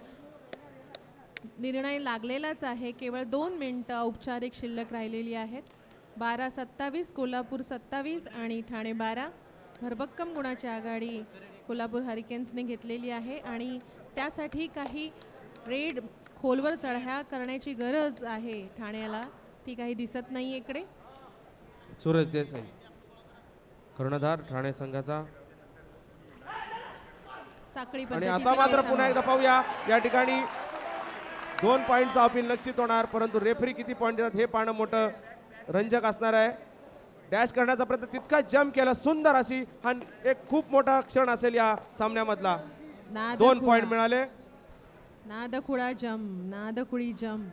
निर्णय लागलेलाच आहे. केवळ 2 मिनिटं औपचारिक शिल्लक राहिलेली आहेत. 12-27 कोल्हापूर 27 आणि ठाणे 12. भरभक्कम गुणाची आघाडी कोल्हापूर हरिकेन्सने घेतलेली आहे आणि त्यासाठी काही रेड खोलवर चढ्या करण्याची गरज आहे ठाण्याला. ती काही दिसत नाही इकडे. सूरज देसाई कर्णधार ठाणे संघाचा. साखळी आणि पद्धतीने आता मात्र हे पुन्हा एकदा पाहूया या ठिकाणी 2 पॉईंटचा अपील निश्चित होणार, परंतु रेफरी किती पॉईंट देतात हे पाहणं मोठं रंजक असणार आहे. डॅश करण्याचा प्रयत्न, तितका जम्प केला, सुंदर अशी. हा एक खूप मोठा क्षण असेल या सामन्यामधला. 2 पॉईंट मिळाले. नादखुळा जम, नादखुळी जम.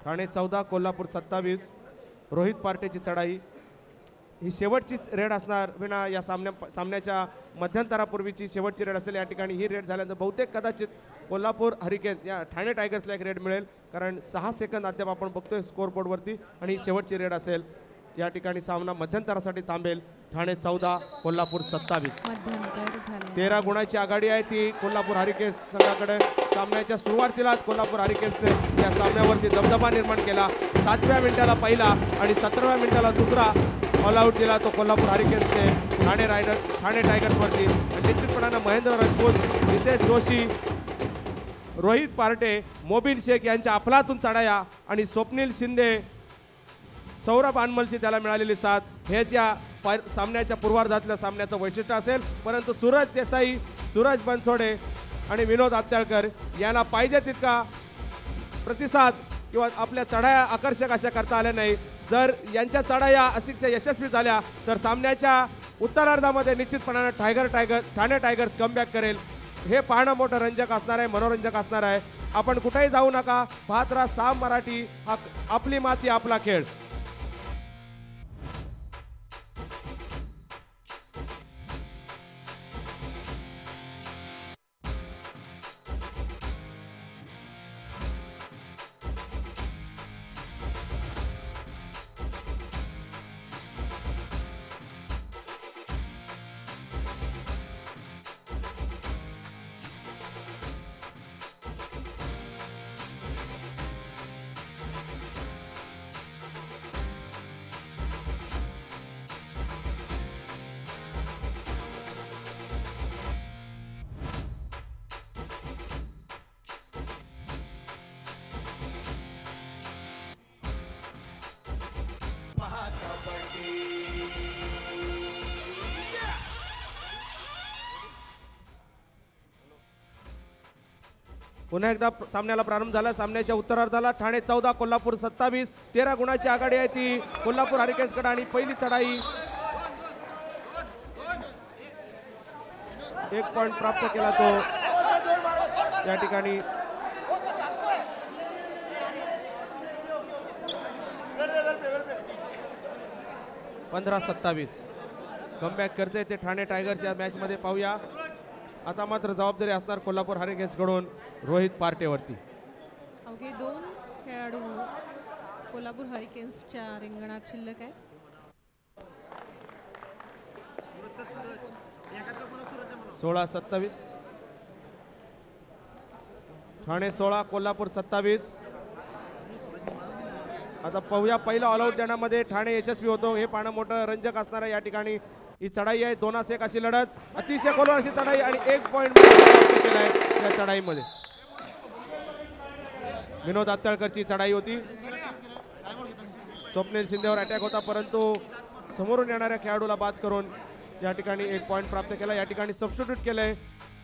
ठाणे 14 कोल्हापूर 27. रोहित पार्टेची चढाई ही शेवटचीच रेड असणार. विना या सामन्याच्या मध्यंतरापूर्वीची शेवटची रेड असेल. या ठिकाणी ही रेड झाल्यानंतर बहुतेक कदाचित कोल्हापूर हरिकेन्स या ठाणे टायगर्सला एक रेड मिळेल, कारण 6 सेकंद अद्याप आपण बघतोय स्कोर बोर्डवरती आणि ही शेवटची रेड असेल. या ठिकाणी सामना मध्यंतरासाठी थांबेल. ठाणे 14 कोल्हापूर 27. मध्यंतर झालं. 13 गुणाची आघाडी आहे ती कोल्हापूर हरिकेन्स संघाकडे. सामन्याच्या सुरुवातीलाच कोल्हापूर हरिकेन्सने या सामन्यावरती दबदबा निर्माण केला. 7व्या मिनिटाला पहिला आणि 17व्या मिनिटाला दुसरा ऑल आऊट दिला तो कोल्हापूर हरिकेन्सने ठाणे टायगर्सवरती. निश्चितपणानं महेंद्र राजपूत, रितेश जोशी, रोहित पार्टे, मोबिन शेख यांच्या अफलातून चढाया आणि स्वप्नील शिंदे, सौरभ अनमलची त्याला मिळालेली साथ हेच या सामन्याच्या पूर्वार्धातल्या सामन्याचं वैशिष्ट्य असेल. परंतु सूरज देसाई, सूरज बनसोडे आणि विनोद आत्याळकर यांना पाहिजे तितका प्रतिसाद किंवा आपल्या चढाया आकर्षक अशा करता आल्या नाही. जर यांच्या चढाया अतिशय यशस्वी झाल्या तर सामन्याच्या उत्तरार्धामध्ये निश्चितपणानं ठाणे टायगर्स कमबॅक करेल. हे पाहणं मोठं रंजक असणार आहे, मनोरंजक असणार आहे. आपण कुठेही जाऊ नका, पाहत राहा साम मराठी. आपली माती आपला खेळ. पुन्हा एकदा सामन्याला प्रारंभ झाला. सामन्याच्या उत्तरार्धाला ठाणे 14 कोल्हापूर 27. 13 गुणाची आघाडी आहे ती कोल्हापूर हरिकेन्सकडे आणि पहिली चढाई 1 पॉईंट प्राप्त केला तो या ठिकाणी. पंधरा 27 कमबॅक करते ते ठाणे टायगर्स या मॅच मध्ये. पाहूया आता मात्र जबाबदारी असणार कोल्हापूर हरिकेन्सकडून रोहित पार्टेवरती. अवघे 2 खेळाडू कोल्हापूर हरिकेन्सच्या रिंगणात शिल्लक आहेत. सोळा 27. ठाणे 16 कोल्हापूर 27. आता पाहूया पहिला ऑल आऊट देण्यामध्ये ठाणे यशस्वी होतो. हे पाहणं मोठं रंजक असणार आहे. या ठिकाणी ही चढाई आहे 2-1 अशी लढत. अतिशय खोलवर अशी चढाई आणि 1 पॉईंट केला आहे या चढाईमध्ये. विनोद आत्ताळकरची चढाई होती. स्वप्नील शिंदेवर अटॅक होता, परंतु समोरून येणाऱ्या खेळाडूला बाद करून या ठिकाणी 1 पॉईंट प्राप्त केला. या ठिकाणी सबस्टिट्यूट केलंय.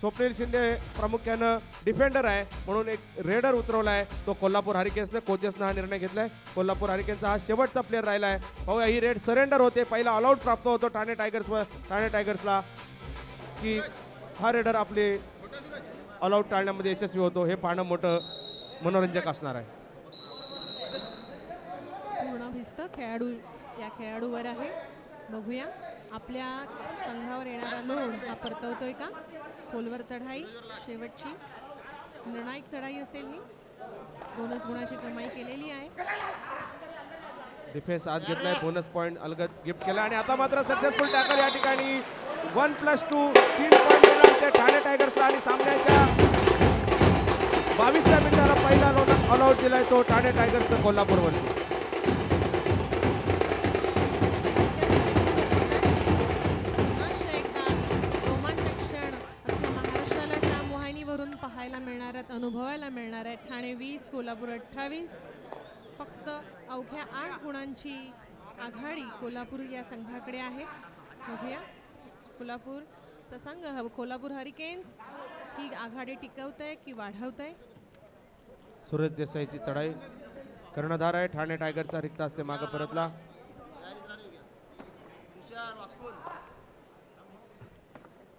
स्वप्नील शिंदे प्रामुख्यानं डिफेंडर आहे म्हणून एक रेडर उतरवला आहे तो कोल्हापूर हरिकेन्सने. कोचेसने हा निर्णय घेतलाय. कोल्हापूर हरिकेन्सचा हा शेवटचा प्लेअर राहिला आहे. पाहूया ही रेड सरेंडर होते. पहिला ऑल आऊट प्राप्त होतो ठाणे टायगर्सला की हा रेडर आपले ऑलआउट टाळण्यामध्ये यशस्वी होतो हे पाहणं मोठं मनोरंजक असणार आहे. पूर्ण भिस्त खेळाडू या खेळाडूवर आहे. बघूया आपल्या संघावर येणारा लोड हा परतवतोय का. खोलवर चढाई शेवटची निर्णायक चढाई असेल ही. बोनस गुणाची कमाई केलेली आहे. डिफेन्स आत घेतलाय बोनस पॉइंट अलगद गिफ्ट केला आणि आता मात्र सक्सेसफुल टॅकल या ठिकाणी 1+2 3 पॉइंट मिळणार ते ठाणे टायगर्सला आणि सामन्याच्या 22व्या मिनिटाला पहिला ऑल आउट दिलाय तो ठाणे टायगर्सचा कोल्हापूरवरती. रोमांचक क्षण अख्ख्या महाराष्ट्राला सामवाहिनीवरून पाहायला मिळणार आहेत, अनुभवायला मिळणार आहेत. ठाणे 20 कोल्हापूर 28. फक्त अवघ्या 8 गुणांची आघाडी कोल्हापूर या संघाकडे आहे. बघूया कोल्हापूरचा संघ कोल्हापूर हरिकेन्स ही आघाडी टिकवत आहे की वाढवत आहे. सूरज देसाईची चढाई कर्णधार आहे ठाणे टायगरचा रिक्त असते मागे परतला.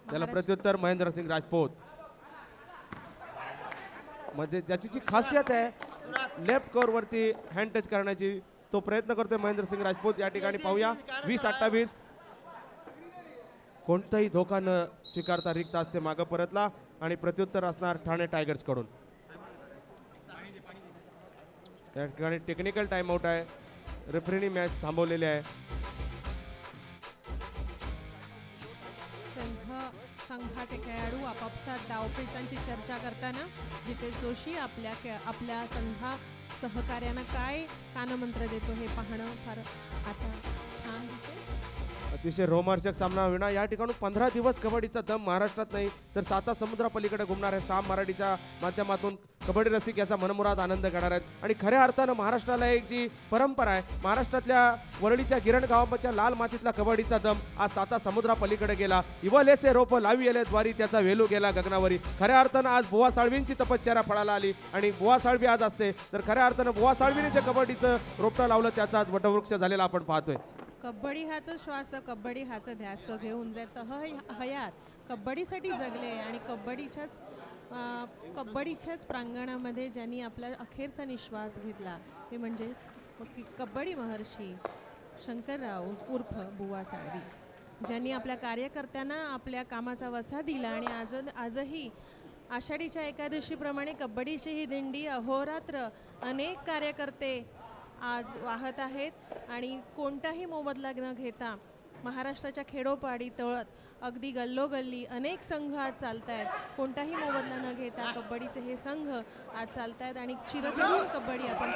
त्याला प्रत्युत्तर महेंद्रसिंग राजपूत मध्ये ज्याची जी खासियत आहे लेफ्ट कोर वरती हँड टच करण्याची तो प्रयत्न करतोय महेंद्रसिंग राजपूत. या ठिकाणी पाहूया 20-28 कोणताही धोका न स्वीकारता रिक्त असते मागे परतला आणि प्रत्युत्तर असणार ठाणे टायगर्स कडून. या ठिकाणी टेक्निकल टाइम आउट आहे. रेफरीनी मॅच थांबवलेली आहे. संघाचे खेळाडू आपापसात डावपेचांची चर्चा करताना जितेश जोशी आपल्या संघा सहकार्यानं काय कानमंत्र देतो हे पाहणं फार आता छान दिसेल. अतिशय रोमांचक सामना होणार. या ठिकाणी 15 दिवस कबड्डीचा दम महाराष्ट्रात नाही तर 7 समुद्रापलीकडे घुमणार आहे. साम मराठीच्या माध्यमातून कबड्डी रसिक याचा मनमुराद आनंद घेणार आहेत आणि खऱ्या अर्थानं महाराष्ट्राला एक जी परंपरा आहे महाराष्ट्रातल्या वरळीच्या गिरण गावाच्या लाल मातीतला कबड्डीचा दम आज 7 समुद्रापलीकडे गेला. इवलेसे रोप लावी येले द्वारी त्याचा वेलू गेला गगनावरी. खऱ्या अर्थानं आज बुवा साळवींची तपश्चर्या फळाला आली आणि बुवा साळवी आज असते तर खऱ्या अर्थानं बुवा साळवीने जे कबड्डीचं रोपटं लावलं त्याचा आज वटवृक्ष झालेला आपण पाहतोय. कबड्डी हाच श्वास कबड्डी हाच ध्यास घेऊन जे हयात कबड्डीसाठी जगले आणि कबड्डीच्याच प्रांगणामध्ये ज्यांनी आपला अखेरचा निश्वास घेतला ते म्हणजे कबड्डी महर्षी शंकरराव उर्फ बुवा साळवी, ज्यांनी आपल्या कार्यकर्त्यांना आपल्या कामाचा वसा दिला आणि आजही आषाढीच्या एकादशीप्रमाणे कबड्डीची ही दिंडी अहोरात्र अनेक कार्यकर्ते आज वाहत आहेत आणि कोणताही मोबदला न घेता महाराष्ट्राच्या खेडोपाडी तळत अगदी गल्लोगल्ली अनेक संघ आज चालत आहेत. कोणताही मोबदला न घेता कबड्डीचे हे संघ आज चालत आहेत आणि चिरतरुण कबड्डी आपण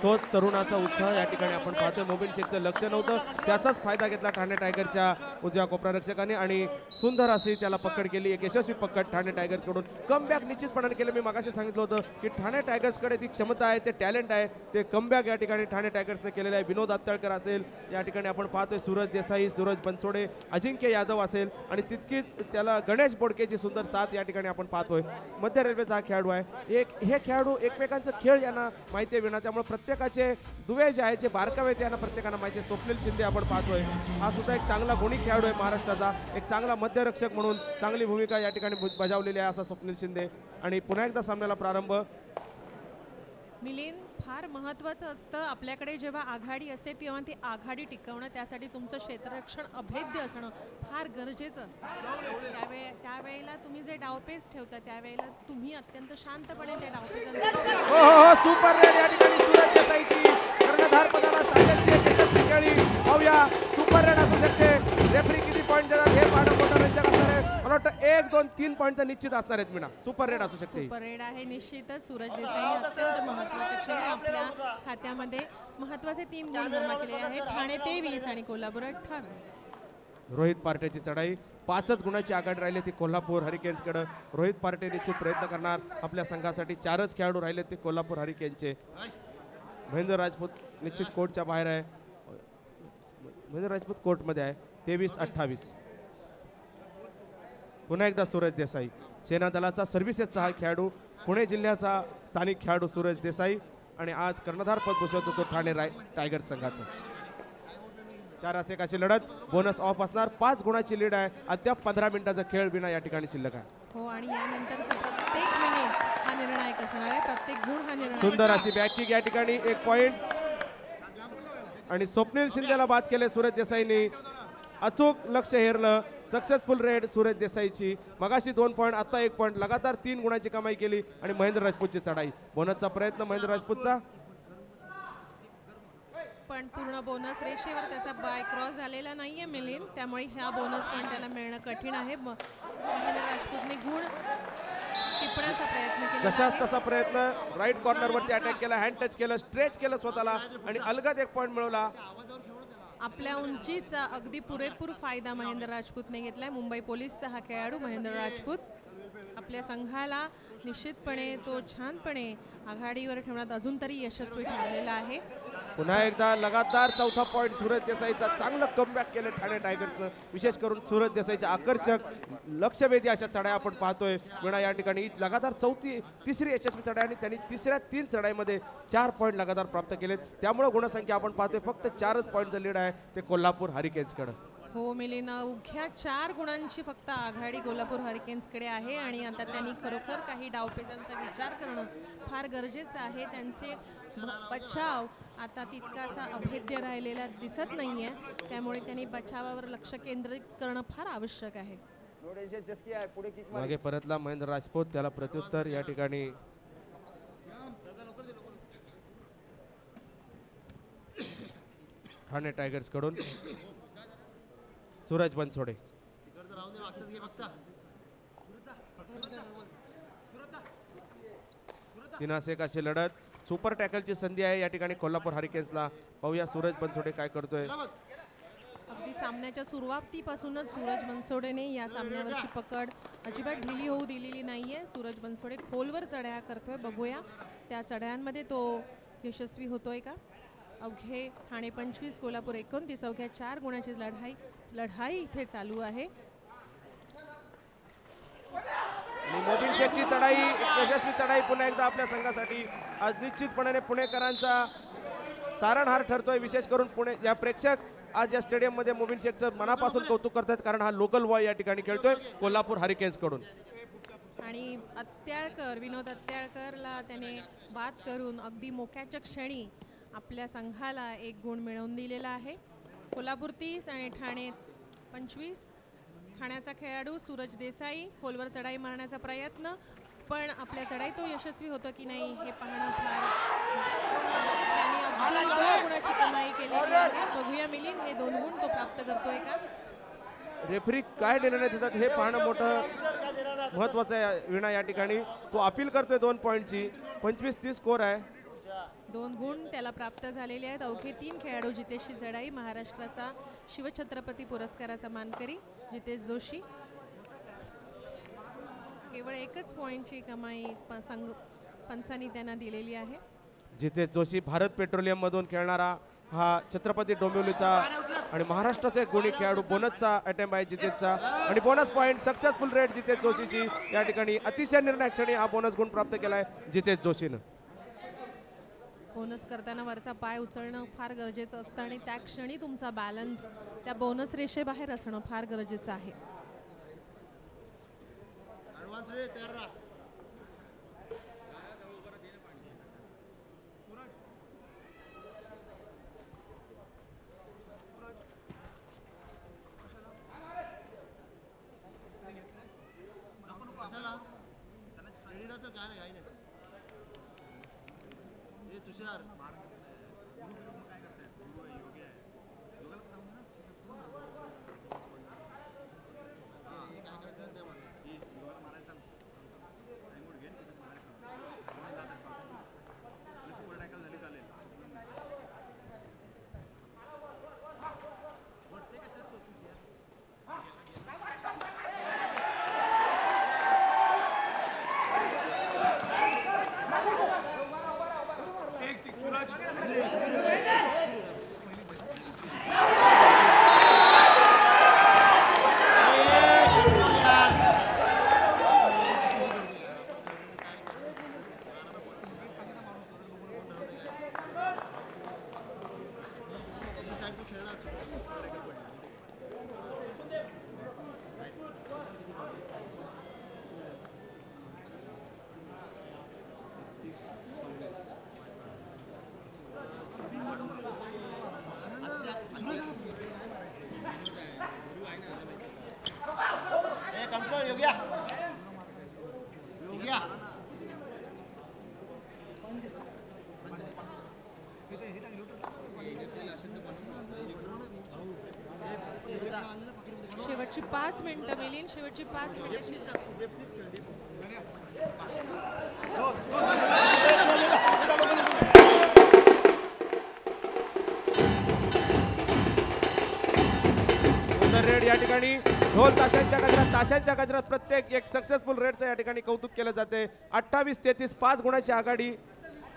तोच तरुणाचा उत्साह या ठिकाणी आपण पाहतोय. मोबाईल शेकचं लक्ष नव्हतं त्याचाच फायदा घेतला ठाणे टायगरच्या उजव्या कोपरा रक्षकाने आणि सुंदर अशी त्याला पकड केली. एक यशस्वी पकड ठाणे टायगर्स कडून. कमबॅक निश्चितपणाने केलं. मी मागाशी सांगितलं होतं की ठाणे टायगर्स कडे ती क्षमता आहे ते टॅलेंट आहे ते कमबॅक या ठिकाणी ठाणे टायगर्सने केलेलं आहे. विनोद आत्तळकर असेल या ठिकाणी आपण पाहतोय सूरज देसाई सूरज बनसोडे अजिंक्य यादव असेल आणि तितकीच त्याला गणेश बोडकेची सुंदर साथ या ठिकाणी आपण पाहतोय. मध्य रेल्वेचा हा खेळाडू आहे. हे खेळाडू एकमेकांचा खेळ यांना माहिती आहे विना त्यामुळे प्रत्येकाचे दुवे जे आहे जे बारकावे त्यांना प्रत्येकांना माहिती आहे. स्वप्नील शिंदे आपण पाहतोय हा सुद्धा एक चांगला गुणी खेळाडू आहे महाराष्ट्राचा. एक चांगला मध्यरक्षक म्हणून चांगली भूमिका या ठिकाणी बजावलेली आहे असा स्वप्नील शिंदे. आणि पुन्हा एकदा सामन्याला प्रारंभ. मिलिंद फार महत्त्वाचं असतं आपल्याकडे जेव्हा आघाडी असते तेव्हा ती आघाडी टिकवणं त्यासाठी तुमचं क्षेत्ररक्षण अभेद्य असणं फार गरजेचं असतं. त्यावेळेला तुम्ही जे डावपेच ठेवता त्यावेळेला तुम्ही अत्यंत शांतपणे त्या डावपेचांचा सुपर रेड या ठिकाणी सूरज देसाईची कर्णधार पदाला साजेशी यशस्वी खेळी. पाहूया सुपर रेड असू शकते. रेफरी किती पॉईंट देणार हे पाहणं मोठं रंजक असणार आहे. मला वाटतं 1 2 3 पॉईंट तर निश्चित असणार आहेत. मीना सुपर रेड असू शकते. सुपर रेड आहे निश्चितच. सूरज देसाई अत्यंत महत्त्वाचे क्षण आपल्या खात्यामध्ये महत्त्वाचे 3 गुण जमा केले आहेत. ठाणे 23 आणि कोल्हापूर 28. रोहित पार्टेची चढाई 5च गुणाची आघाडी राहिली ती कोल्हापूर हरिकेन्सकडे. रोहित पार्टे निश्चित प्रयत्न करणार आपल्या संघासाठी. 4च खेळाडू राहिले ते कोल्हापूर हरिकेन्सचे. महेंद्र राजपूत निश्चित कोर्टच्या बाहेर आहे. महेंद्र राजपूत कोर्टमध्ये आहे. 23-28. पुन्हा एकदा सूरज देसाई सेना दलाचा सर्व्हिसेसचा हा खेळाडू पुणे जिल्ह्याचा स्थानिक खेळाडू सूरज देसाई आणि आज कर्णधार पद भूषवतो तो ठाणे टायगर्स संघाचा. 4 असे अशी लढत, बोनस ऑफ असणार. 5 गुणाची लीड आहे. अद्याप 15 मिनिटाचा खेळ विना या ठिकाणी शिल्लक आहे. हो आणि यानंतरचा प्रत्येक मिनिट हा निर्णायक असणार आहे. प्रत्येक गुण हा निर्णायक. सुंदर अशी बॅक किक या ठिकाणी 1 पॉइंट. आणि स्वप्नील शिंदेला बाद केले सूरज देसाईंनी. अचूक लक्ष हेरलं. सक्सेसफुल रेड सूरज देसाईची. मगाशी 2 पॉइंट, आता 1 पॉइंट. लगातार 3 गुणाची कमाई केली आणि महेंद्र राजपूतची चढाई. बोनसचा प्रयत्न महेंद्र राजपूतचा, पण पूर्ण बोनस रेषेवर त्याचा बाय क्रॉस झालेला नाहीये मिलिंद, त्यामुळे ह्या बोनस पण त्याला मिळणं कठीण आहे. महेंद्र राजपूतने गुण टिपण्याचा प्रयत्न केला. जशाच तसा प्रयत्न. राईट कॉर्नर वरती अटॅक केला, हँड टच केलं, स्ट्रेच केलं स्वतःला आणि अलगद 1 पॉइंट मिळवला. आपल्या उंचीचा अगदी पुरेपूर फायदा महेंद्र राजपूतने घेतलाय. मुंबई पोलीसचा हा खेळाडू महेंद्र राजपूत आपल्या संघाला निश्चितपणे तो छानपणे आघाडीवर ठेवण्यात अजून तरी यशस्वी ठरलेला आहे. पुन्हा एकदा लगातार 4था पॉइंट सूरज देसाईचा. चांगलं कमबॅक केलं ठाणे टायगर्सनं. विशेष करून सूरज देसाईच्या आकर्षक लक्षवेधी अशा चढाया आपण पाहतोय. विणा या ठिकाणी लगातार तिसरी यशस्वी चढाई आणि त्यांनी तिसऱ्या 3 चढाईमध्ये 4 पॉइंट लगातार प्राप्त केलेत. त्यामुळे गुणसंख्या आपण पाहतोय फक्त 4च पॉईंटचं लीड आहे ते कोल्हापूर हरिकेन्सकडे. हो मिलिंद, अवघ्या 4 गुणांची फक्त आघाडी कोल्हापूर हरिकेन्सकडे आहे आणि आता त्यांनी खरोखर काही डावपेचांचा विचार करणं फार गरजेचं आहे. त्यांचे बचाव आता तितकासा अभेद्य राहिलेला दिसत नाहीये, त्यामुळे त्यांनी बचावावर लक्ष केंद्रित करणं फार आवश्यक आहे. नो टेन्शन चस्की आहे. पुढे किक मागे परतला महेंद्र राजपूत. त्याला प्रत्युत्तर या ठिकाणी ठाणे टायगर्स कडून सूरज बनसोडे. 3 असे एक अशी लढत. सुपर टॅकलची संधी आहे या ठिकाणी कोल्हापूर हरिकेन्सला. पाहूया सूरज बनसोडे काय करतोय. अगदी सामन्याच्या सुरुवातीपासूनच सूरज बनसोडेने या सामन्यावरची पकड अजिबात ढिली होऊ दिलेली नाहीये. सूरज बनसोडे खोलवर चढाया करतोय. बघूया त्या चढायांमध्ये तो यशस्वी होतोय का. अवघे ठाणे 25 कोल्हापूर 29. अवघ्या 4 गुणाची लढाई इथे चालू आहे. आणि मोबिन शेखची चढाई, यशस्वी चढाई पुन्हा एकदा आपल्या संघासाठी आज निश्चितपणे पुणेकरांचा तारणहार ठरतोय. विशेष करून पुणे या प्रेक्षक आज या स्टेडियम मध्ये मोबिन शेखचं मनापासून कौतुक करतात, कारण हा लोकल बॉय या ठिकाणी खेळतोय कोल्हापूर हरिकेन्स कडून. आणि अत्याळकर, विनोद अत्याळकरला त्याने बाद करून अगदी मोक्याच्या क्षणी आपल्या संघाला 1 गुण मिळवून दिलेला आहे. कोल्हापूर 30 आणि ठाणे 25. ठाण्याचा खेळाडू सूरज देसाई खोलवर चढाई मारण्याचा प्रयत्न, पण आपल्या चढाई तो यशस्वी होतो की नाही हे पाहणं फार. त्याने अगदी 2 गुणाची कमाई केलेली आहे. बघूया मिलिंद हे 2 गुण तो प्राप्त करतोय का. रेफरी काय निर्णय देतात हे पाहणं मोठं महत्वाचं आहे. विणा या ठिकाणी तो अपील करतोय 2 पॉईंटची. 25-30 स्कोर आहे. 2 गुण त्याला प्राप्त झालेले आहेत. अवघे 3 खेळाडू जितेशची चढाई. महाराष्ट्राचा शिवछत्रपती पुरस्काराचा मानकरी जितेश जोशी. केवळ 1च पॉईंटची कमाई पंचांनी त्यांना दिलेली आहे. जितेश जोशी भारत पेट्रोलियम मधून खेळणारा हा छत्रपती डोंबिवलीचा आणि महाराष्ट्राचा एक गुणी खेळाडू. बोनसचा अटेम्प्ट आहे जितेशचा आणि bonus point. Successful raid Jitesh जोशीची या ठिकाणी. अतिशय निर्णायक क्षणी हा बोनस गुण प्राप्त केलाय जितेश जोशीनं. बोनस करताना वरचा पाय उचलणं फार गरजेचं असतं आणि त्या क्षणी तुमचा बॅलन्स त्या बोनस रेषेबाहेर असणं फार गरजेचं आहे. कंट्रोल योग्या योग्या शेवटची 5 मिनिटं मिलिंद, शेवटची 5 मिनिटं शिल्लक. सुंदर रेड या ठिकाणी ढोल ताशांच्या गजरात प्रत्येक एक सक्सेसफुल रेडचं या ठिकाणी कौतुक केलं जाते. 28-33 5 गुणाची आघाडी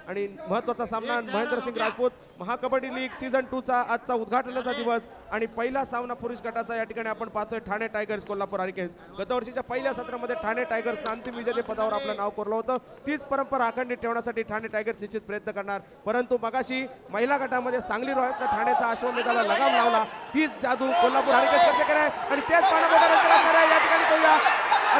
आणि महत्वाचा सामना महेंद्रसिंग राजपूत महाकबड्डी लीग सीझन 2 चा आजचा उद्घाटनाचा दिवस आणि पहिला सामना पुरुष गटाचा या ठिकाणी आपण पाहतोय ठाणे टायगर्स कोल्हापूर हरिकेन्स. गत वर्षीच्या पहिल्या सत्रामध्ये ठाणे टायगर्सनं अंतिम विजेते पदावर आपलं नाव कोरलं होतं. तीच परंपरा अखंडित ठेवण्यासाठी ठाणे टायगर्स निश्चित प्रयत्न करणार, परंतु मगाशी महिला गटामध्ये सांगली रॉयल्सनं ठाण्याचा अश्वमेधाला लगाम लावला. तीच जादू कोल्हापूर हरिकेन्स करते काय आणि तेच पाण्यामध्ये या ठिकाणी पाहूया.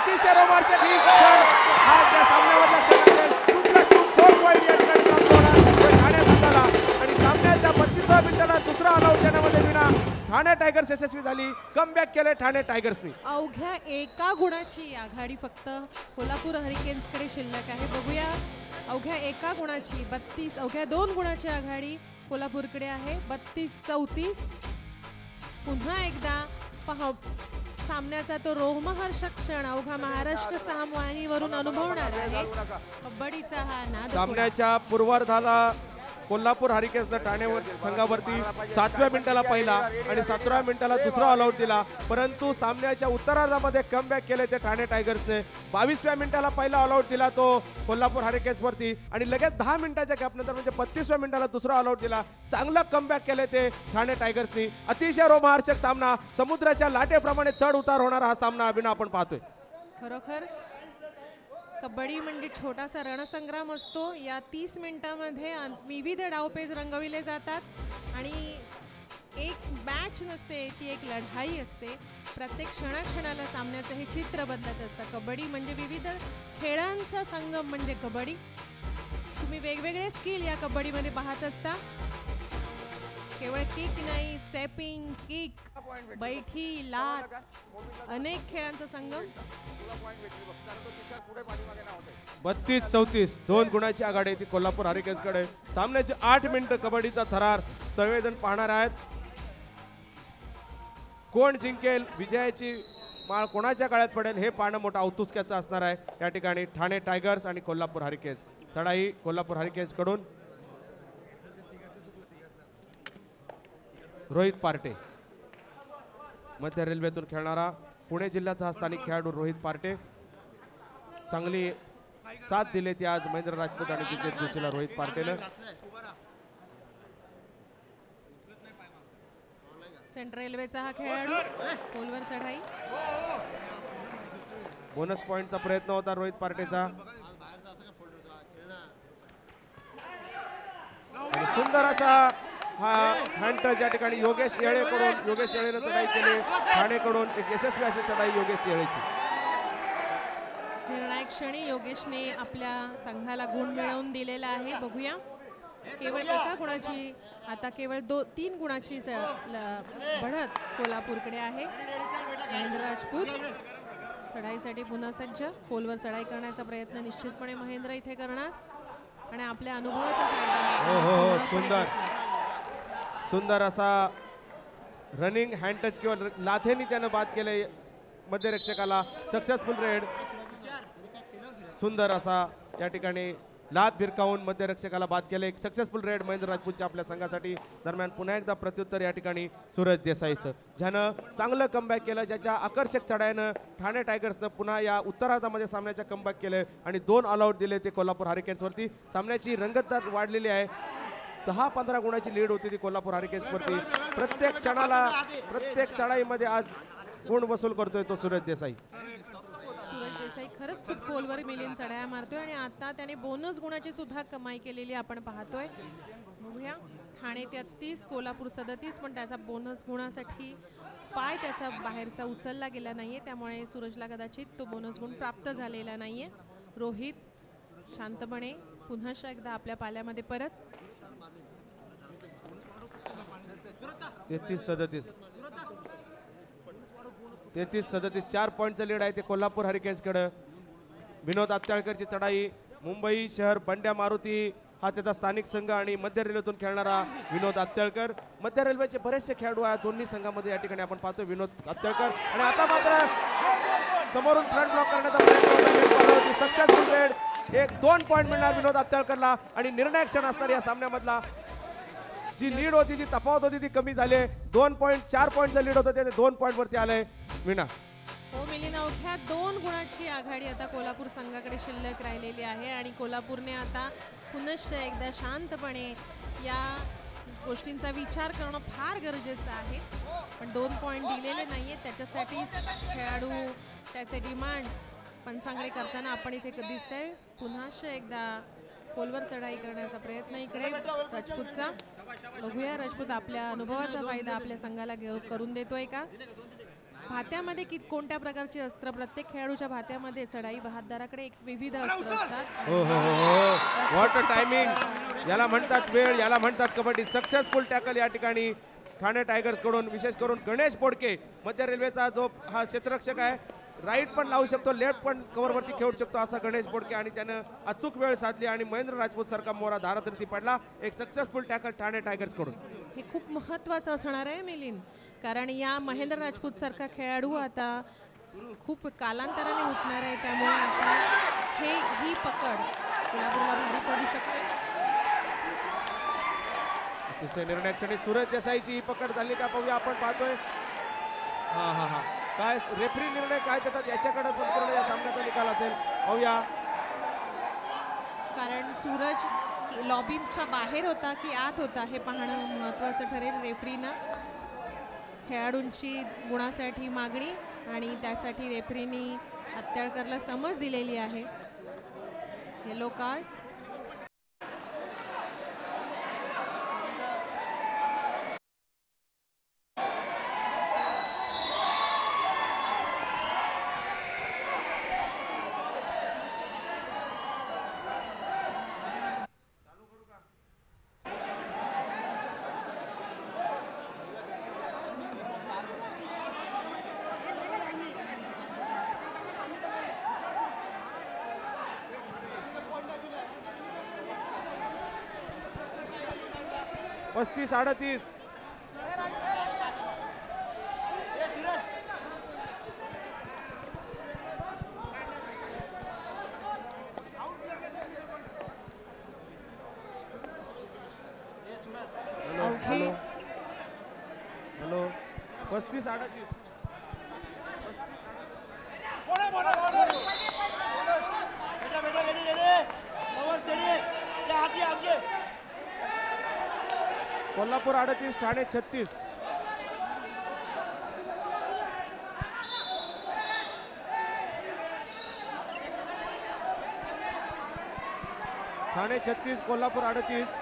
अतिशय रोमांचक ही क्षण हा त्या सामन्यावरला क्षण असेल. 2+2 पॉईंट या ठिकाणी प्राप्त होणार ठाणे संघाला आणि सामन्याच्या 32व्या मिनिटाला दुसरा ऑलआउट देण्यामध्ये विना ठाणे टायगर्स यशस्वी झाली. कमबॅक केले ठाणे टायगर्सनी. अवघ्या 1 गुणाची आघाडी फक्त कोल्हापूर हरिकेन्सकडे शिल्लक आहे. बघूया अवघ्या 1 गुणाची 32, अवघ्या 2 गुणाची आघाडी कोल्हापूरकडे आहे 32-34. पुन्हा एकदा पहा सामन्याचा तो रोमहर्षक क्षण अवघा महाराष्ट्र सामवाहिनीवरून अनुभवणार आहे. कबड्डीचा हा नाद. सामन्याच्या पूर्वार्धाला कोल्हापूर हरिकेन्सनं ठाणे संघावरती 7व्या मिनिटाला पहिला आणि 17व्या मिनिटाला दुसरा ऑलआउट दिला, परंतु सामन्याच्या उत्तरार्धामध्ये कमबॅक केले ते ठाणे टायगर्सने. 22व्या मिनिटाला पहिला ऑलआउट दिला तो कोल्हापूर हरिकेन्सवरती आणि लगेच 10 मिनिटाच्या गॅपनंतर म्हणजे 35व्या मिनिटाला दुसरा ऑलआउट दिला. चांगलं कमबॅक केले ते ठाणे टायगर्सनी. अतिशय रोमहर्षक सामना, समुद्राच्या लाटेप्रमाणे चढ उतार होणारा हा सामना अभिनव आपण पाहतोय. खरोखर कबड्डी म्हणजे छोटासा रणसंग्राम असतो. या 30 मिनिटांमध्ये विविध डावपेच रंगविले जातात आणि एक मॅच नसते, ती एक लढाई असते. प्रत्येक क्षणाक्षणाला सामन्याचं हे चित्र बदलत असतं. कबड्डी म्हणजे विविध खेळांचा संगम म्हणजे कबड्डी. तुम्ही वेगवेगळे स्किल या कबड्डीमध्ये पाहत असता. केवळ किक नाही, स्टेपिंग, किक, बैठी, लात, अनेक खेळांचा संगम. 32-34 2 गुणाची आघाडी ती कोल्हापूर हरिकेन्सकडे. सामन्याची 8 मिनिटं कबड्डीचा थरार सर्वजण पाहणार आहेत. कोण जिंकेल, विजयाची माळ कोणाच्या काळात पडेल हे पाहणं मोठं औतुक्याचं असणार आहे. या ठिकाणी ठाणे टायगर्स आणि कोल्हापूर हरिकेन्स. चढाई कोल्हापूर हरिकेन्स कडून रोहित पार्टे, मध्य रेल्वेतून खेळणारा पुणे जिल्ह्याचा हा स्थानिक खेळाडू रोहित पार्टे. चांगली साथ दिली ती आज महेंद्र राजपूत आणि जितेश जोशीला रोहित पार्टेनं. सेंट्रल रेल्वेचा हा खेळाडू पोलवर चढाई. बोनस पॉइंटचा प्रयत्न होता रोहित पार्टेचा. आणि सुंदर असा हा हँड या ठिकाणी योगेश येळेकडून. योगेश येळेनं चढाई केली ठाणेकडून. एक यशस्वी अशी चढाई योगेश येळेची. निर्णायक क्षणी योगेशने आपल्या संघाला गुण मिळवून दिलेला आहे. बघूया केवळ 1 गुणाची, आता केवळ 3 गुणाची बढत कोल्हापूरकडे आहे. महेंद्र राजपूत चढाईसाठी पुन्हा सज्ज. खोलवर चढाई करण्याचा प्रयत्न निश्चितपणे महेंद्र इथे करणार आणि आपल्या अनुभवाचा फायदा. सुंदर सुंदर असा रनिंग हँड टच किंवा लाथेनी त्यानं बाद केले मध्यरक्षकाला. Successful red. सुंदर असा या ठिकाणी लात भिरकावून मध्यरक्षकाला बाद केले. एक सक्सेसफुल रेड महेंद्र राजपूतच्या आपल्या संघासाठी. दरम्यान पुन्हा एकदा प्रत्युत्तर या ठिकाणी सूरज देसाईचं, ज्यानं चांगलं कमबॅक केलं. ज्याच्या आकर्षक चढाईनं ठाणे टायगर्सनं पुन्हा या उत्तरार्धामध्ये सामन्याच्या कमबॅक केलं आणि 2 ऑलआउट दिले ते कोल्हापूर हरिकेन्सवरती. सामन्याची रंगतदार वाढलेली आहे. 10-15 गुणाची लीड होती ती कोल्हापूर हरिकेन्सवरती. प्रत्येक क्षणाला प्रत्येक चढाईमध्ये आज गुण वसूल करतोय तो सूरज देसाई. सूरज देसाई खरंच खूप खोलवर मिलिंद चढाया मारतोय आणि आता त्याने बोनस गुणाची सुद्धा कमाई केलेली आपण पाहतोय. बघूया ठाणे 33 कोल्हापूर 37, पण त्याचा बोनस गुणासाठी पाय त्याचा बाहेरचा उचलला गेला नाहीये, त्यामुळे सूरजला कदाचित तो बोनस गुण प्राप्त झालेला नाहीये. रोहित शांतपणे पुन्हा एकदा आपल्या पाल्यामध्ये परत. 33-37 4 पॉईंटचं लीड आहे ते कोल्हापूर हरिकेन्सकडे. विनोद आत्याळकरची चढाई. मुंबई शहर बंड्या मारुती हा त्याचा स्थानिक संघ आणि मध्य रेल्वेतून खेळणारा विनोद आत्याळकर. मध्य रेल्वेचे बरेचसे खेळाडू आहेत दोन्ही संघामध्ये या ठिकाणी आपण पाहतो. विनोद आत्याळकर आणि आता मात्र समोरून फ्रंट ब्लॉक करण्याचा प्रयत्न होता. Successful red. 1-2 पॉईंट मिळणार विनोद आत्याळकरला आणि निर्णायक क्षण असणार या सामन्यामधला. जी लीड होती जी तफावत होती ती कमी झाली. 2 पॉईंट 4 पॉईंटचं लीड होतं ते 2 पॉईंट वरती आलंय. विना हो मिलिंद, अवघ्या 2 गुणाची आघाडी आता कोल्हापूर संघाकडे शिल्लक राहिलेली आहे आणि कोल्हापूरने आता पुनश्च एकदा शांतपणे या गोष्टींचा विचार करणं फार गरजेचं आहे. पण 2 पॉईंट दिलेले नाहीये, त्याच्यासाठी खेळाडू त्याचे डिमांड पंचांकडे करताना आपण इथे दिसतंय. पुन्हा एकदा खोलवर चढाई करण्याचा प्रयत्न इकडे राजपूतचा. बघूया राजपूत आपल्या अनुभवाचा फायदा आपल्या संघाला करून देतोय का. भात्यामध्ये कोणत्या प्रकारची अस्त्र, प्रत्येक खेळाडूच्या भात्यामध्ये चढाई बहादराकडे एक विविध अस्त्र असतात. हो हो हो, व्हॉट अ टायमिंग. याला म्हणतात वेळ, याला म्हणतात कबड्डी. सक्सेसफुल टॅकल या ठिकाणी ठाणे टायगर्स कडून, विशेष करून गणेश बोडके मध्य रेल्वेचा जो हा क्षेत्ररक्षक आहे. राईट पण लावू शकतो, लेफ्ट पण कव्हरवरती खेळू शकतो असा गणेश बोडके आणि त्यानं अचूक वेळ साधली आणि महेंद्र राजपूत सारखा मोरा धारातरी पडला. एक सक्सेसफुल टॅकल ठाणे टायगर्स कडून. हे खूप महत्त्वाचं असणार आहे मिलिंद, कारण या महेंद्र राजपूत सारखा खेळाडू आता खूप कालांतराने उठणार आहे, त्यामुळे आता ही पकड कोल्हापूरला भारी पडू शकते. अतिशय निर्णायक क्षणी सूरज देसाईची ही पकड झाली का पाहूया. आपण पाहतोय हा हा हा काय रेफरी निर्णय काय देतात याच्याकडे संपूर्ण या सामन्याचा निकाल असेल पाहूया. कारण सूरज लॉबीच्या बाहेर होता की आत होता हे पाहणं महत्त्वाचं ठरेल. रेफरीनं खेळाडूंची गुणासाठी मागणी आणि त्यासाठी रेफरीनी आत्याळकरला समज दिलेली आहे. Yellow card. पस्तीस 38. हॅलो 35-38. कोल्हापूर 38 ठाणे 36. ठाणे 36 कोल्हापूर 38.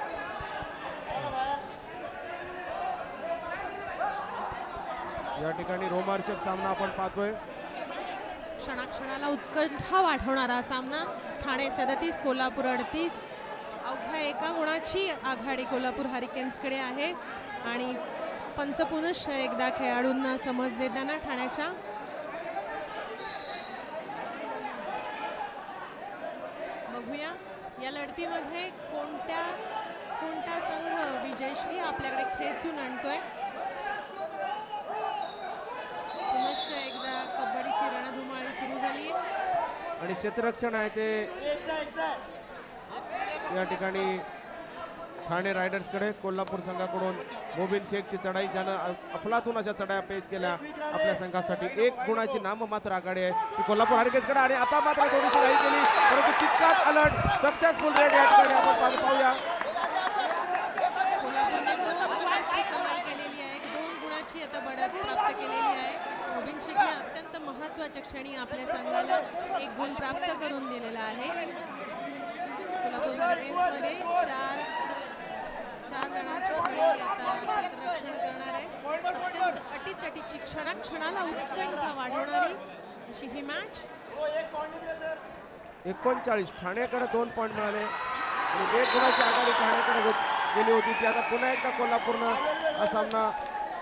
या ठिकाणी रोमांचक सामना आपण पाहतोय. क्षणाक्षणाला उत्कंठा वाढवणारा सामना. ठाणे 37 कोल्हापूर 38. अवघ्या 1 गुणाची आघाडी कोल्हापूर हरिकेन्सकडे आहे आणि पंच पुनश्च एकदा खेळाडूंना समज देताना ठाण्याच्या बघूया या लढतीमध्ये कोणता संघ विजयश्री आपल्याकडे खेचून आणतोय. पुनश्च एकदा कबड्डीची रणधुमाळी सुरू झाली आणि क्षेत्ररक्षण आहे ते या ठिकाणी ठाणे रायडर्सकडे. कोल्हापूर संघाकडून मोबिन शेखची चढाई, ज्यानं अफलातून अशा चढाया पेश केल्या आपल्या संघासाठी. 1 गुणाची नाममात्र आघाडी आहे ती कोल्हापूर हरिकेन्सकडे आणि आता मात्र थोडीशी घाई केली, परंतु तितकाच अलर्ट. सक्सेसफुल रेड या ठिकाणी आपण पाहूया. कोल्हापूरने 2 गुणाची कमाई केलेली आहे, 2 गुणाची आता बढत प्राप्त केलेली आहे. मोबिन शेखने अत्यंत महत्त्वाच्या क्षणी आपल्या संघाला 1 गुण प्राप्त करून दिलेला आहे. कोल्हापूर हरिकेन्समध्ये 4 जणांची खेळी आता क्षेत्ररक्षण करणार आहे. अत्यंत अटीतटीची क्षणाला उत्कंठा वाढवणारी अशी ही मॅच. 39 ठाणेकडे 2 पॉईंट मिळाले आणि 1 गुणाची आघाडी ठाणेकडे गेली होती. ती आता पुन्हा एकदा कोल्हापूरनं हा सामना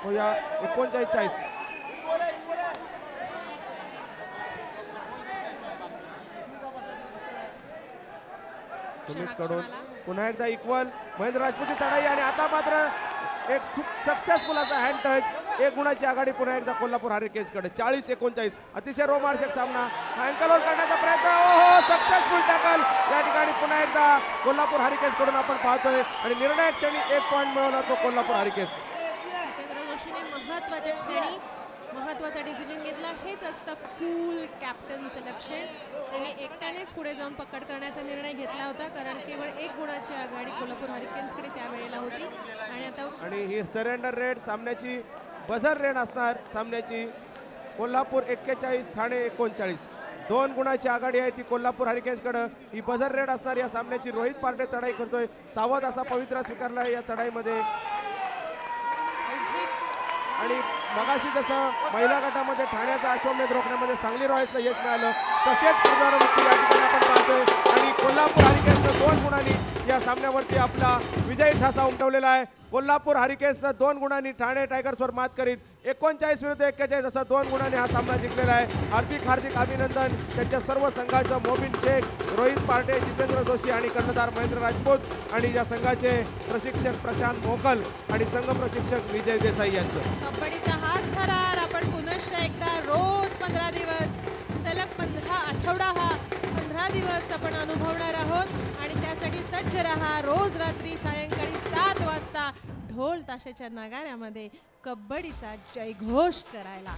होऊया. 39-40. सुमित कडून पुन्हा एकदा इक्वल. महेंद्र राजपूतची चढाई आणि आता मात्र एक सक्सेसफुल असा हँड टच. 1 गुणाची आघाडी पुन्हा एकदा कोल्हापूर हरिकेन्सकडे. 40-39 अतिशय रोमांचक सामना. अँकलवर करण्याचा प्रयत्न. ओहो, सक्सेसफुल टॅकल. या ठिकाणी पुन्हा एकदा कोल्हापूर हरिकेन्स कडून आपण पाहतोय आणि निर्णायक क्षणी 1 पॉईंट मिळवला तो कोल्हापूर हरिकेन्स. जितेंद्र जोशीने महत्वाच्या क्षणी महत्वाचा डिसिजन घेतला. हेच असतं कूल कॅप्टनचं लक्षण. त्यांनी एकट्यानेच पुढे जाऊन पकड करण्याचा निर्णय घेतला होता, कारण केवळ 1 गुणाची आघाडी कोल्हापूर हरिकेन्सकडे त्यावेळेला होती. आणि ही सरेंडर रेट सामन्याची बझर रेट असणार. सामन्याची कोल्हापूर 41 ठाणे 39. 2 गुणाची आघाडी आहे ती कोल्हापूर हरिकेन्सकडे. ही बझर रेट असणार या सामन्याची. रोहित पार्टे चढाई करतोय. सावध असा पवित्रा स्वीकारला या चढाईमध्ये. आणि मगाशी जसं महिला गटामध्ये ठाण्याचा अश्वमेध रोखण्यामध्ये सांगली रॉयल्सला यश मिळालं, तसेच पुनरावृत्ती या ठिकाणी आपण पाहतोय. आणि कोल्हापूर हरिकेन्सनं 2 गुणांनी या सामन्यावरती आपला विजयी ठसा उमटवलेला आहे. कोल्हापूर हरिकेन्सनं 2 गुणांनी ठाणे टायगर्सवर मात करीत 39 विरुद्ध 41 असा 2 गुणांनी हा सामना जिंकलेला आहे. हार्दिक अभिनंदन त्यांच्या सर्व संघाचं. मोबिन शेख, रोहित पार्टे, जितेंद्र जोशी आणि कर्णधार महेंद्र राजपूत आणि या संघाचे प्रशिक्षक प्रशांत मोकल आणि संघ प्रशिक्षक विजय देसाई यांचं. कबड्डीचा हाच थरार आपण पुनश्च एकदा रोज 15 दिवस सलग 15 आठवडा हा 15 दिवस आपण अनुभवणार आहोत. आणि त्यासाठी सज्ज रहा. रोज रात्री सायंकाळी 7 वाजता ढोल ताशाच्या नगाऱ्यामध्ये कबड्डीचा जयघोष करायला.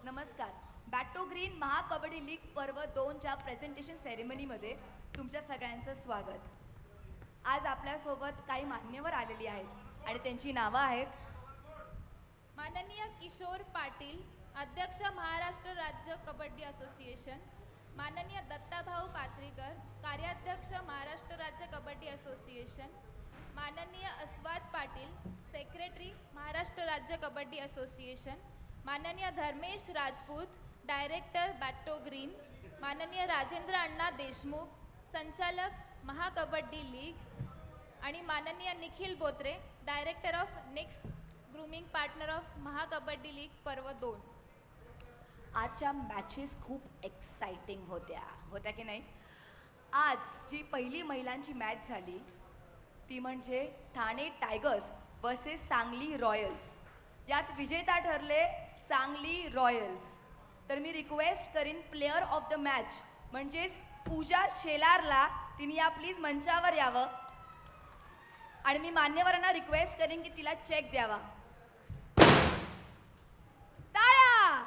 नमस्कार. बॅटो ग्रीन महाकबड्डी लीग पर्व 2च्या प्रेझेंटेशन सेरेमनीमध्ये तुमच्या सगळ्यांचं स्वागत. आज आपल्यासोबत काही मान्यवर आलेली आहेत आणि त्यांची नावं आहेत. माननीय किशोर पाटील, अध्यक्ष महाराष्ट्र राज्य कबड्डी असोसिएशन. माननीय दत्ताभाऊ पाथरीकर, कार्याध्यक्ष महाराष्ट्र राज्य कबड्डी असोसिएशन. माननीय अस्वाद पाटील, सेक्रेटरी महाराष्ट्र राज्य कबड्डी असोसिएशन. माननीय धर्मेश राजपूत, डायरेक्टर बॅटो ग्रीन. माननीय राजेंद्र अण्णा देशमुख, संचालक महाकबड्डी लीग. आणि माननीय Nikhil Botre, director of next grooming partner of Mahakabaddi league पर्व 2. आजच्या मॅचेस खूप एक्साइटिंग होत्या की नाही. आज जी पहिली महिलांची मॅच झाली ती म्हणजे Thane Tigers versus Sangli Royals. यात विजेता ठरले सांगली रॉयल्स. तर मी रिक्वेस्ट करीन प्लेयर ऑफ द मॅच म्हणजेच पूजा शेलारला, तिने या प्लीज मंचावर यावं. आणि मी मान्यवरांना रिक्वेस्ट करीन की तिला चेक द्यावा. टाळ्या.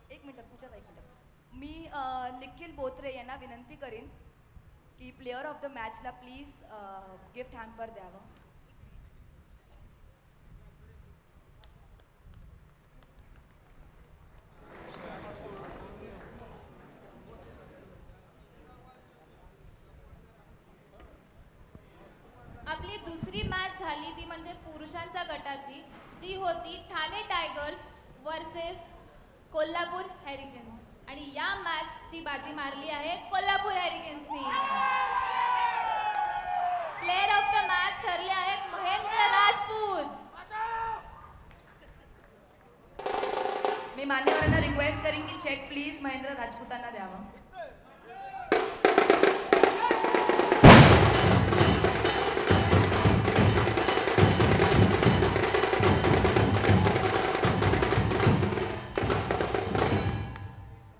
एक मिनिट पूजा, एक मिनिट. मी निखिल बोत्रे यांना विनंती करीन की प्लेयर ऑफ द मॅचला प्लीज गिफ्ट हॅम्पर द्यावं. आपली दुसरी मॅच झाली ती म्हणजे पुरुषांच्या गटाची, जी होती Thane Tigers versus Kolhapur Hurricanes. आणि या मॅचची बाजी मारली आहे कोल्हापूर हॅरिकेन्सनी. प्लेयर ऑफ द मॅच ठरले आहेत महेंद्र राजपूत. मी मान्यवरांना रिक्वेस्ट करीन की चेक प्लीज महेंद्र राजपूतांना द्यावं.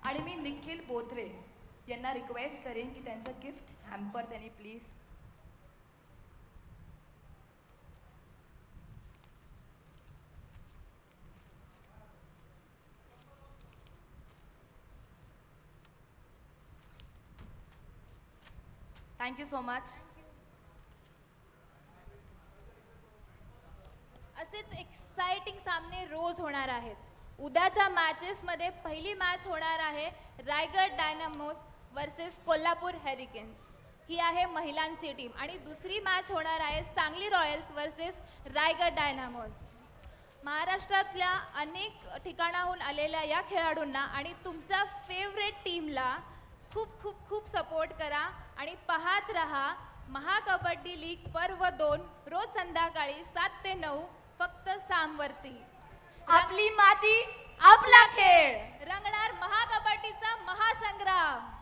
आणि मी निखिल बोत्रे यांना रिक्वेस्ट करेन की त्यांचं गिफ्ट हॅम्पर त्यांनी प्लीज. Thank you so much. असेच एक्साइटिंग सामने रोज होणार आहेत. उद्याच्या मॅचेसमध्ये पहिली मॅच होणार आहे रायगड डायनामोस वर्सेस कोल्हापूर हॅरिकेन्स, ही आहे महिलांची टीम. आणि दुसरी मॅच होणार आहे Sangli Royals versus Raigad Dynamos. महाराष्ट्रातल्या अनेक ठिकाणाहून आलेल्या या खेळाडूंना आणि तुमच्या फेवरेट टीमला खूप खूप खूप सपोर्ट करा आणि पाहत रहा महाकबड्डी लीग पर्व 2 रोज संध्याकाळी 7 ते 9 फक्त सामवरती. आपली माती आपला खेळ, रंगणार महाकबड्डीचा महासंग्राम.